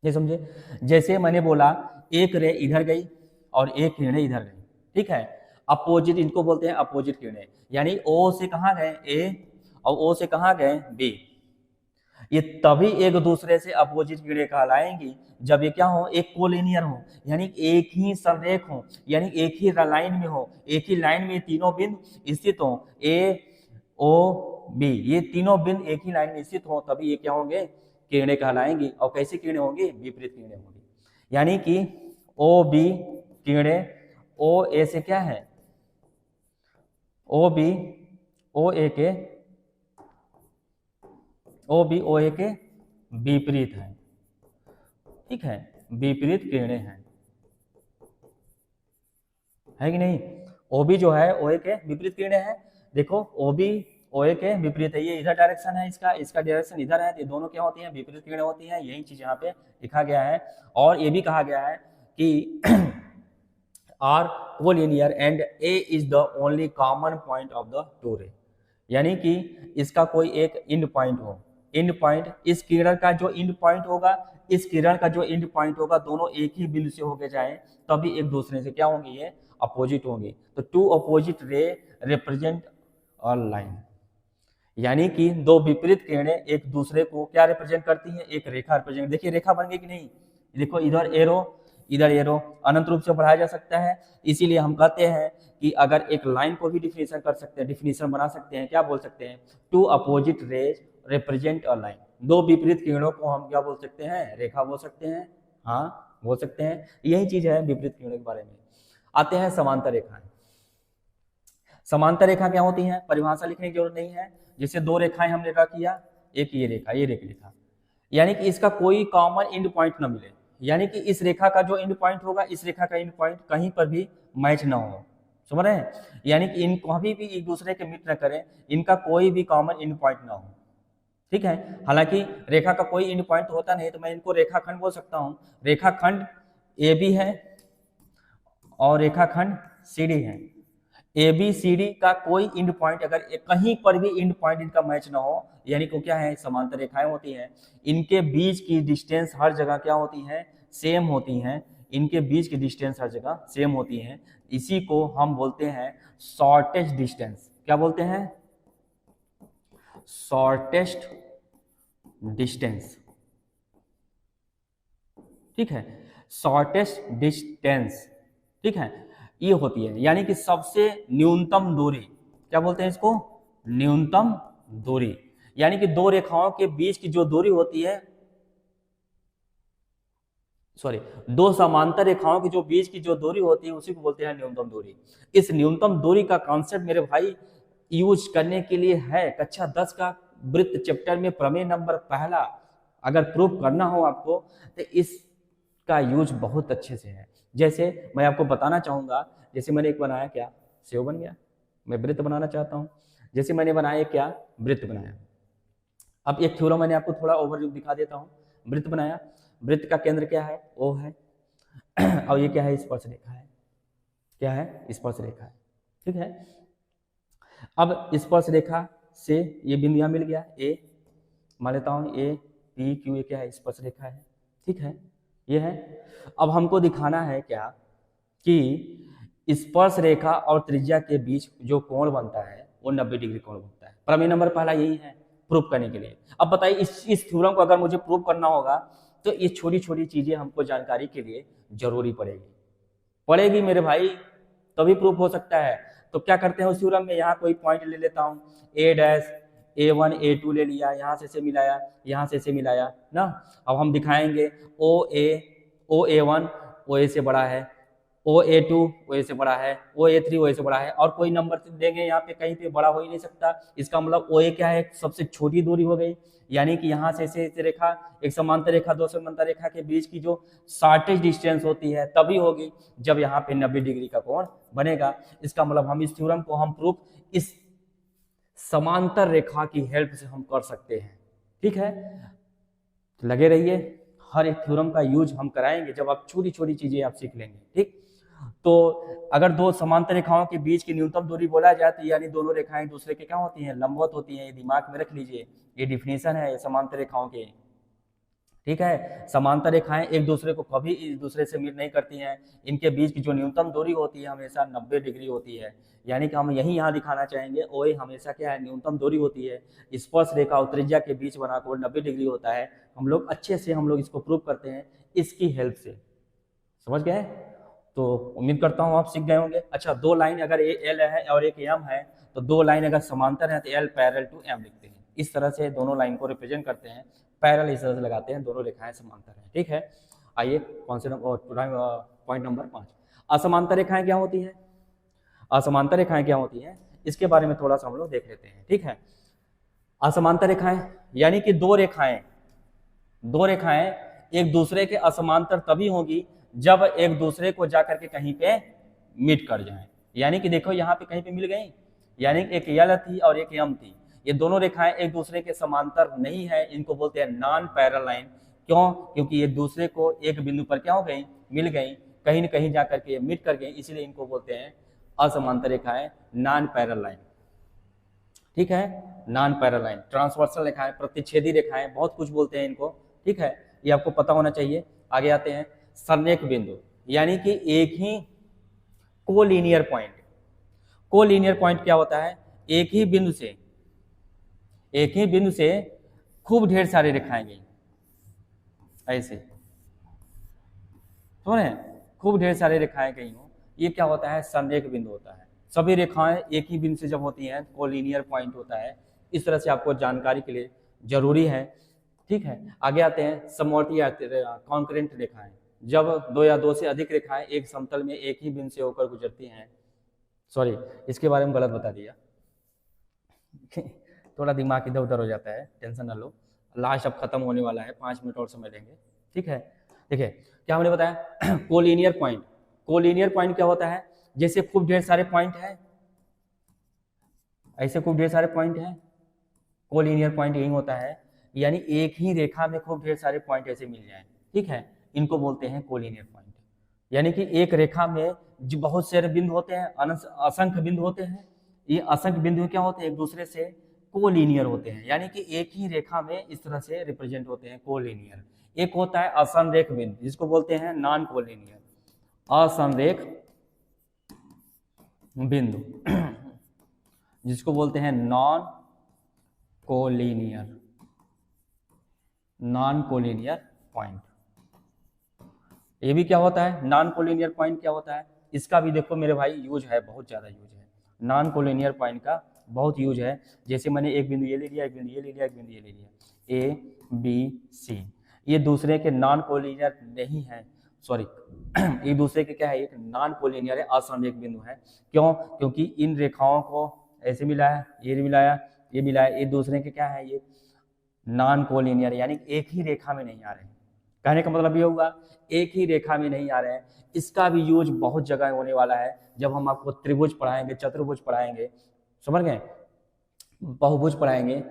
ये समझे, जैसे मैंने बोला एक रे इधर गई और एक किरणें इधर गई, ठीक है, अपोजिट, इनको बोलते हैं अपोजिट किरणें, यानी ओ से कहाँ गए ए और ओ से कहाँ गए बी। ये तभी एक दूसरे से अपोजिट किरणें कहलाएंगी जब ये क्या हो, एक कोलिनियर हो, यानी एक ही संरेख हो, यानी एक ही लाइन में हो, एक ही लाइन में तीनों बिंदु स्थित हो, ए ओ बी, ये तीनों बिंदु एक ही लाइन में स्थित हो, तभी ये क्या होंगे, किरणें कहलाएंगी। और कैसी किरणें होंगी, विपरीत किरणें होंगी। यानी कि ओ बी किरणें ओ ए से क्या है, ओ बी ओ ए के विपरीत है। ठीक है, विपरीत किरणें हैं, है कि नहीं। ओबी जो है ओ ए के विपरीत किरणें हैं। देखो ओबी ओ ए के विपरीत है, ये इधर डायरेक्शन है, इसका डायरेक्शन इधर है, ये दोनों क्या होती हैं, विपरीत किरणें होती हैं। यही चीज यहाँ पे लिखा गया है। और ये भी कहा गया है कि are collinear and A is the only common point of the two ray, यानी कि इसका कोई एक इंड पॉइंट हो, इंड पॉइंट, इस किरण का जो इंड पॉइंट होगा, इस किरण का जो इंड पॉइंट होगा, दोनों एक ही बिंदु से होके जाए तभी एक दूसरे से क्या होंगी, ये अपोजिट होंगी। तो two opposite ray represent a line, यानी कि दो विपरीत किरणें एक दूसरे को क्या रिप्रेजेंट करती हैं, एक रेखा रिप्रेजेंट। देखिए रेखा बन गई कि नहीं, देखो इधर एरो इधर एरो, अनंत रूप से बढ़ाया जा सकता है। इसीलिए हम कहते हैं कि अगर एक लाइन को भी डिफिनेशन कर सकते हैं, डिफिनेशन बना सकते हैं, क्या बोल सकते हैं, two opposite rays represent a line. दो विपरीत किरणों को हम क्या बोल सकते हैं, रेखा बोल सकते हैं, हाँ बोल सकते हैं। यही चीज है विपरीत किरणों के बारे में। आते हैं समांतर रेखाएं। समांतर रेखा क्या होती है, परिभाषा लिखने की जरूरत नहीं है। जैसे दो रेखाएं हमने ड्रा किया, एक ये रेखा, ये रेखा, यानी कि इसका कोई कॉमन एंड पॉइंट न मिले, यानी कि इस रेखा का जो एंड पॉइंट होगा, इस रेखा का एंड पॉइंट कहीं पर भी मैच ना हो, समझ रहे हैं। यानी कि इन कभी भी एक दूसरे के मीट न करें, इनका कोई भी कॉमन एंड पॉइंट ना हो। ठीक है, हालांकि रेखा का कोई एंड पॉइंट होता नहीं तो मैं इनको रेखाखंड बोल सकता हूं। रेखाखंड ए बी है और रेखाखंड सी डी है। ए बी सी डी का कोई इंड पॉइंट, अगर कहीं पर भी इंड पॉइंट इनका मैच ना हो, यानी को क्या है, समांतर रेखाएं होती हैं। इनके बीच की डिस्टेंस हर जगह क्या होती है, सेम होती हैं। इनके बीच की डिस्टेंस हर जगह सेम होती है। इसी को हम बोलते हैं शॉर्टेस्ट डिस्टेंस। क्या बोलते हैं, शॉर्टेस्ट डिस्टेंस। ठीक है, शॉर्टेस्ट डिस्टेंस, ठीक है, ये होती है, यानी कि सबसे न्यूनतम दूरी। क्या बोलते हैं इसको, न्यूनतम दूरी, यानी कि दो रेखाओं के बीच की जो दूरी होती है, सॉरी, दो समांतर रेखाओं की जो बीच की जो दूरी होती है उसी को बोलते हैं न्यूनतम दूरी। इस न्यूनतम दूरी का कॉन्सेप्ट मेरे भाई यूज करने के लिए है कक्षा 10 का वृत्त चैप्टर में प्रमेय नंबर पहला। अगर प्रूफ करना हो आपको तो इसका यूज बहुत अच्छे से है। जैसे मैं आपको बताना चाहूंगा, जैसे मैंने एक बनाया, क्या सेव बन गया, मैं वृत्त बनाना चाहता हूं। जैसे मैंने बनाया क्या, वृत्त बनाया। अब एक थ्योरम मैंने आपको थोड़ा ओवरव्यू दिखा देता हूं। वृत्त बनाया, वृत्त का केंद्र क्या है, ओ है और ये क्या है, स्पर्श रेखा है। क्या है, स्पर्श रेखा है। ठीक है, अब स्पर्श रेखा से ये बिंदु यहाँ मिल गया, ए मान लेता हूँ, ए पी क्यू, ये क्या है, स्पर्श रेखा है। ठीक है, ये है। अब हमको दिखाना है क्या, कि स्पर्श रेखा और त्रिज्या के बीच जो कोण बनता है वो 90 डिग्री कोण बनता है। प्रमेय नंबर पहला यही है प्रूफ करने के लिए। अब बताइए इस थ्योरम को अगर मुझे प्रूफ करना होगा तो ये छोटी छोटी चीजें हमको जानकारी के लिए जरूरी पड़ेगी मेरे भाई, तभी प्रूफ हो सकता है। तो क्या करते हैं उस थ्योरम में, यहाँ कोई पॉइंट ले लेता हूँ, ए डैश A1 A2 ले लिया, यहाँ से मिलाया, यहाँ से मिलाया ना। अब हम दिखाएंगे ओ A1 ओ ए से बड़ा है, OA2 OA से बड़ा है, OA3 OA से बड़ा है, और कोई नंबर देंगे यहाँ पे कहीं पे बड़ा हो ही नहीं सकता। इसका मतलब OA क्या है, सबसे छोटी दूरी हो गई, यानी कि यहाँ से ऐसे रेखा, एक समांतर रेखा दो समांतर रेखा के बीच की जो शॉर्टेज डिस्टेंस होती है तभी होगी जब यहाँ पे 90 डिग्री का कोण बनेगा। इसका मतलब हम इस थ्योरम को हम प्रूफ इस समांतर रेखा की हेल्प से हम कर सकते हैं। ठीक है, लगे रहिए, हर एक थ्योरम का यूज हम कराएंगे जब आप छोटी छोटी चीजें आप सीख लेंगे। ठीक, तो अगर दो समांतर रेखाओं के बीच की न्यूनतम दूरी बोला जाए तो यानी दोनों रेखाएं दूसरे के क्या होती हैं, लंबवत होती हैं। ये दिमाग में रख लीजिए, ये डिफिनेशन है समांतर रेखाओं के। ठीक है, समांतर रेखाएं एक दूसरे को कभी एक दूसरे से मिल नहीं करती हैं, इनके बीच की जो न्यूनतम दूरी होती है हमेशा 90 डिग्री होती है। यानी कि हम यही यहाँ दिखाना चाहेंगे, ओए हमेशा क्या है, न्यूनतम दूरी होती है। स्पर्श रेखा और त्रिज्या के बीच बना कोण 90 डिग्री होता है। हम लोग अच्छे से हम लोग इसको प्रूव करते हैं इसकी हेल्प से। समझ गए? तो उम्मीद करता हूँ आप सीख गए होंगे। अच्छा, दो लाइन अगर एल है और एक एम है तो दो लाइन अगर समांतर है तो एल पैरेलल टू एम लिखते हैं। इस तरह से दोनों लाइन को रिप्रेजेंट करते हैं, पैरेलल इस तरह से लगाते हैं, दोनों रेखाएं समांतर हैं। ठीक है, आइए पॉइंट नंबर 5, असमांतर रेखाएं क्या होती हैं। असमांतर रेखाएं क्या होती हैं इसके बारे में थोड़ा सा हम लोग देख लेते हैं। ठीक है, असमांतर रेखाएं यानी कि दो रेखाएं एक दूसरे के असमांतर तभी होगी जब एक दूसरे को जाकर के कहीं पे मीट कर जाएं। यानी कि देखो यहाँ पे कहीं पे मिल गई, यानी एक यल थी और एक यम थी, ये दोनों रेखाएं एक दूसरे के समांतर नहीं है, इनको बोलते हैं नॉन पैरेलल लाइन। क्यों? क्योंकि एक दूसरे को एक बिंदु पर क्या हो गई, मिल गई, कहीं न कहीं जाकर के मीट कर गई, इसलिए इनको बोलते हैं असमांतर रेखाएं, नॉन पैरेलल लाइन। ठीक है, नॉन पैरेलल लाइन, ट्रांसवर्सल रेखाएं, प्रतिच्छेदी रेखाएं, बहुत कुछ बोलते हैं इनको। ठीक है, ये आपको पता होना चाहिए। आगे आते हैं, संरेख बिंदु यानी कि एक ही कोलिनियर पॉइंट। कोलिनियर पॉइंट क्या होता है, एक ही बिंदु से खूब ढेर सारे रेखाएं गई, ऐसे समझ रहे हैं, खूब ढेर सारे रेखाएं गई हो, ये क्या होता है, संरेख बिंदु होता है। सभी रेखाएं एक ही बिंदु से जब होती हैं कोलिनियर पॉइंट होता है। इस तरह से आपको जानकारी के लिए जरूरी है। ठीक है, आगे आते हैं, समवर्ती कॉन्करेंट रेखाएं, जब दो या दो से अधिक रेखाएं एक समतल में एक ही बिंदु से होकर गुजरती हैं। सॉरी, इसके बारे में गलत बता दिया थोड़ा दिमाग इधर उधर हो जाता है, टेंशन ना लो, लास्ट अब खत्म होने वाला है, 5 मिनट और समय लेंगे। ठीक है, देखिए क्या हमने बताया कोलिनियर पॉइंट। कोलिनियर पॉइंट क्या होता है, जैसे खूब ढेर सारे पॉइंट है, ऐसे खूब ढेर सारे पॉइंट है, कोलिनियर पॉइंट यही होता है, यानी एक ही रेखा में खूब ढेर सारे पॉइंट ऐसे मिल जाएं। ठीक है, इनको बोलते हैं कोलिनियर पॉइंट। यानी कि एक रेखा में जो बहुत सारे बिंदु होते हैं, असंख्य बिंदु होते हैं, ये असंख्य बिंदु क्या होते हैं, एक दूसरे से कोलिनियर होते हैं, यानी कि एक ही रेखा में इस तरह से रिप्रेजेंट होते हैं, कोलिनियर। एक होता है असंरेख बिंदु, जिसको बोलते हैं नॉन कोलिनियर, असंरेख बिंदु जिसको बोलते हैं नॉन कोलिनियर पॉइंट। ये भी क्या होता है, नॉन कोलिनियर पॉइंट क्या होता है, इसका भी देखो मेरे भाई यूज है, बहुत ज्यादा यूज है, नॉन कोलिनियर पॉइंट का बहुत यूज है। जैसे मैंने एक बिंदु ये ले लिया, एक बिंदु ये ले लिया, एक बिंदु ये ले लिया, ए बी सी, ये दूसरे के नॉन कोलिनियर नहीं है, सॉरी एक दूसरे के क्या है, एक नॉन कोलिनियर है, असंरेख बिंदु है। क्यों? क्योंकि इन रेखाओं को ऐसे मिलाया, ये मिलाया, ये मिलाया, एक दूसरे के क्या है, ये नॉन कोलिनियर, यानी एक ही रेखा में नहीं आ रहे हैं। कहने का मतलब ये होगा एक ही रेखा में नहीं आ रहे हैं। इसका भी यूज बहुत जगह होने वाला है, जब हम आपको त्रिभुज पढ़ाएंगे, चतुर्भुज पढ़ाएंगे, समझ गए, बहुभुज पढ़ाएंगे,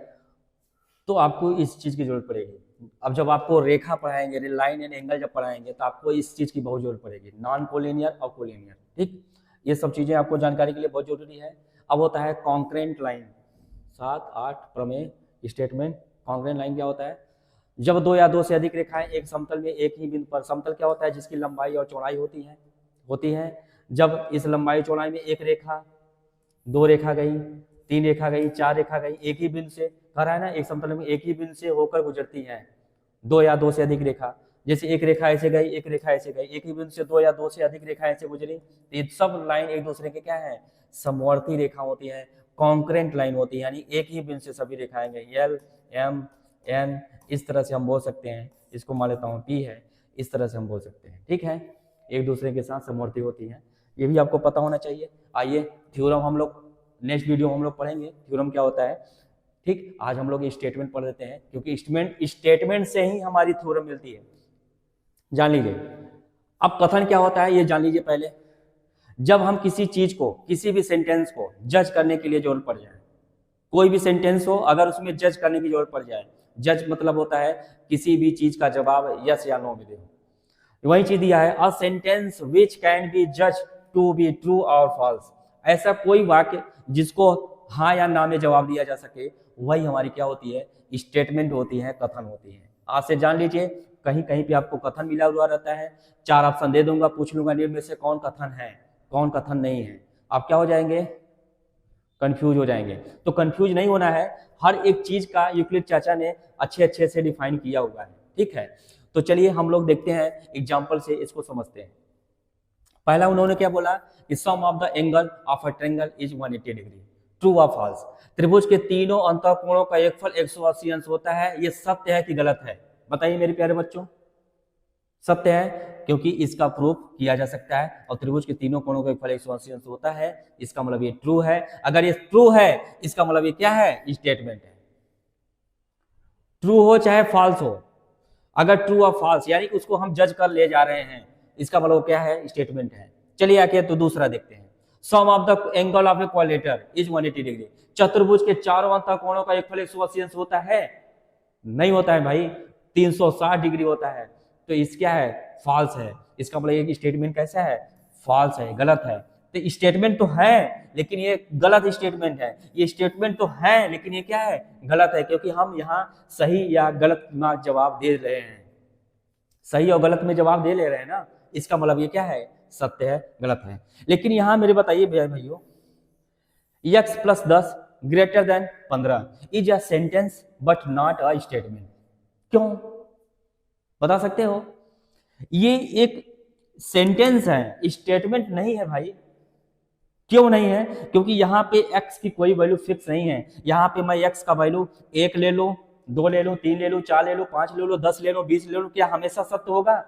तो आपको इस चीज की जरूरत पड़ेगी। अब जब आपको रेखा पढ़ाएंगे, लाइन एंड एंगल जब पढ़ाएंगे, तो आपको इस चीज की बहुत जरूरत पड़ेगी, नॉन कोलिनियर और कोलिनियर। ठीक, ये सब चीजें आपको जानकारी के लिए बहुत जरूरी है। अब होता है कॉन्करेंट लाइन, 7, 8 प्रमेय स्टेटमेंट। कॉन्करेंट लाइन क्या होता है, जब दो या दो से अधिक रेखाएं एक समतल में एक ही बिंदु पर, समतल क्या होता है, जिसकी लंबाई और चौड़ाई होती है। जब इस लंबाई चौड़ाई में एक रेखा, दो रेखा गई, तीन रेखा गई, चार रेखा गई, एक ही बिंदु से कह रहा है ना, एक समतल में एक ही बिंदु से होकर गुजरती है दो या दो से अधिक रेखा। जैसे एक रेखा ऐसे गई, एक रेखा ऐसे गई, एक ही बिंदु से दो या दो से अधिक रेखा ऐसे गुजरी, तो ये सब लाइन एक दूसरे के क्या है, समवर्ती रेखा होती है, कॉन्करेंट लाइन होती है, यानी एक ही बिंदु से सभी रेखाएं गई, एल एम एन, इस तरह से हम बोल सकते हैं। इसको मान लेता हूँ पी है, इस तरह से हम बोल सकते हैं। ठीक है, एक दूसरे के साथ समवर्ती होती हैं, ये भी आपको पता होना चाहिए। आइए थ्योरम हम लोग नेक्स्ट वीडियो में हम लोग पढ़ेंगे थ्योरम क्या होता है। ठीक, आज हम लोग स्टेटमेंट पढ़ लेते हैं, क्योंकि स्टेटमेंट से ही हमारी थ्योरम मिलती है, जान लीजिए। अब कथन क्या होता है ये जान लीजिए पहले। जब हम किसी चीज को, किसी भी सेंटेंस को जज करने के लिए जरूरत पड़ जाए, कोई भी सेंटेंस हो अगर उसमें जज करने की जरूरत पड़ जाए, जज मतलब होता है किसी भी चीज का जवाब यस या नो में दे, वही चीज दिया है, a sentence which can be जज टू बी ट्रू और फॉल्स। ऐसा कोई वाक्य जिसको हाँ या ना में जवाब दिया जा सके, वही हमारी क्या होती है, स्टेटमेंट होती है, कथन होती है। आज से जान लीजिए, कहीं कहीं पे आपको कथन मिला हुआ रहता है, 4 ऑप्शन दे दूंगा, पूछ लूंगा इनमें से कौन कथन है कौन कथन नहीं है, आप क्या हो जाएंगे, कंफ्यूज हो जाएंगे। तो कंफ्यूज नहीं होना है, हर एक चीज का यूक्लिड चाचा ने अच्छे से डिफाइन किया हुआ है, ठीक है। तो चलिए हम लोग देखते हैं एग्जाम्पल से इसको समझते हैं। पहला उन्होंने क्या बोला कि sum of the angle of a triangle is 180 degree, true और फॉल्स। त्रिभुज के तीनों अंतःकोणों का एक फल 180 अंश होता है, ये सत्य है कि गलत है, बताइए मेरे प्यारे बच्चों। सत्य है, क्योंकि इसका प्रूफ किया जा सकता है, और त्रिभुज के तीनों कोणों का एक फल 180 अंश होता है, इसका मतलब ये ट्रू है। अगर ये ट्रू है, इसका मतलब ये क्या है, स्टेटमेंट है। ट्रू हो चाहे फॉल्स हो, अगर ट्रू और फॉल्स यानी कि उसको हम जज कर ले जा रहे हैं, इसका मतलब क्या है, स्टेटमेंट है। चलिए आके तो दूसरा देखते हैं। Sum of the angle of a quadrilateral is 180 degree. चतुर्भुज के चारों अंतःकोणों का एक फल 180 अंश होता है, नहीं होता है भाई, 360 डिग्री होता है। तो इस क्या है, फॉल्स है। इसका मतलब ये स्टेटमेंट कैसा है, फॉल्स है, गलत है। तो स्टेटमेंट तो है लेकिन ये गलत स्टेटमेंट है, ये स्टेटमेंट तो है लेकिन ये क्या है, गलत है, क्योंकि हम यहाँ सही या गलत में जवाब दे रहे हैं, सही और गलत में जवाब दे ले रहे हैं ना, इसका मतलब ये क्या है, सत्य है, गलत है। लेकिन यहाँ मेरे बताइए भाइयों, x + 10 greater than 15 is a sentence but not a statement. क्यों, बता सकते हो? ये एक सेंटेंस है, स्टेटमेंट नहीं है भाई। क्यों नहीं है? क्योंकि यहाँ पे x की कोई वैल्यू फिक्स नहीं है। यहाँ पे मैं x का वैल्यू 1 ले लूं, 2 ले लूं, 3 ले लूं, 4 ले लूं, 5 ले लूं, 10 ले लूं, 20 ले लूं, क्या हमेशा सत्य होगा?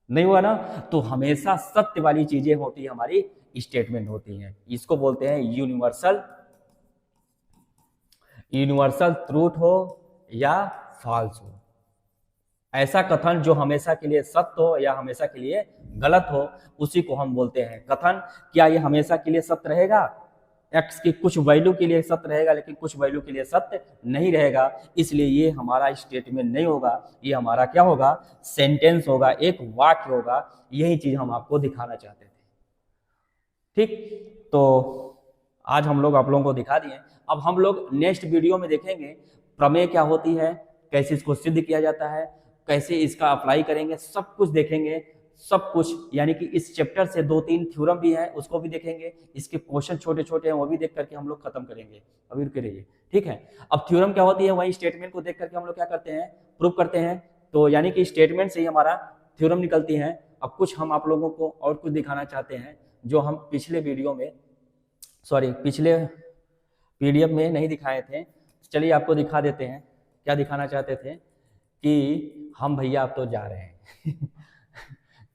नहीं हुआ ना। तो हमेशा सत्य वाली चीजें होती है, हमारी स्टेटमेंट होती हैं। इसको बोलते हैं यूनिवर्सल ट्रूथ हो या फॉल्स हो। ऐसा कथन जो हमेशा के लिए सत्य हो या हमेशा के लिए गलत हो, उसी को हम बोलते हैं कथन। क्या ये हमेशा के लिए सत्य रहेगा? x की कुछ वैल्यू के लिए सत्य रहेगा लेकिन कुछ वैल्यू के लिए सत्य नहीं रहेगा, इसलिए ये हमारा स्टेटमेंट नहीं होगा, ये हमारा क्या होगा, सेंटेंस होगा, एक वाक्य होगा। यही चीज हम आपको दिखाना चाहते थे। ठीक, तो आज हम लोग आप लोगों को दिखा दिए। अब हम लोग नेक्स्ट वीडियो में देखेंगे प्रमेय क्या होती है, कैसे इसको सिद्ध किया जाता है, कैसे इसका अप्लाई करेंगे, सब कुछ देखेंगे, सब कुछ। यानी कि इस चैप्टर से 2-3 थ्योरम भी है, उसको भी देखेंगे, इसके क्वेश्चन छोटे हैं वो भी देख करके हम लोग खत्म करेंगे। अभी रुके रहिए, ठीक है। अब थ्योरम क्या होती है, वही स्टेटमेंट को देख करके हम लोग क्या करते हैं, प्रूव करते हैं। तो यानी कि स्टेटमेंट से ही हमारा थ्योरम निकलती है। अब कुछ हम आप लोगों को और कुछ दिखाना चाहते हैं जो हम पिछले PDF में नहीं दिखाए थे। चलिए आपको दिखा देते हैं। क्या दिखाना चाहते थे कि हम भैया आप तो जा रहे हैं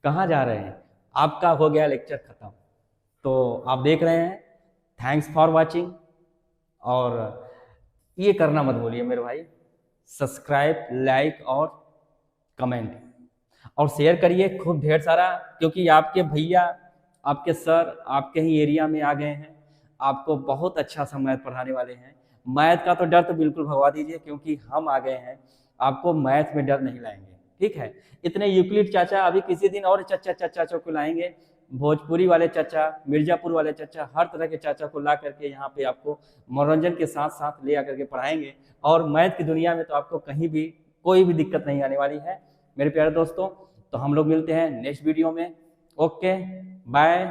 कहाँ जा रहे हैं, आपका हो गया लेक्चर खत्म। तो आप देख रहे हैं, थैंक्स फॉर वाचिंग। और ये करना मत भूलिए मेरे भाई, सब्सक्राइब, लाइक और कमेंट और शेयर करिए खूब ढेर सारा, क्योंकि आपके भैया, आपके सर आपके ही एरिया में आ गए हैं, आपको बहुत अच्छा सा मैथ पढ़ाने वाले हैं। मैथ का तो डर तो बिल्कुल भगवा दीजिए, क्योंकि हम आ गए हैं, आपको मैथ में डर नहीं लाएंगे, ठीक है। इतने यूक्लिड चाचा अभी किसी दिन और चाचा को लाएंगे, भोजपुरी वाले चाचा, मिर्जापुर वाले चाचा, हर तरह के चाचा को ला करके यहाँ पे आपको मनोरंजन के साथ साथ ले आकर के पढ़ाएंगे। और मैथ की दुनिया में तो आपको कहीं भी कोई भी दिक्कत नहीं आने वाली है मेरे प्यारे दोस्तों। तो हम लोग मिलते हैं नेक्स्ट वीडियो में। Okay, bye.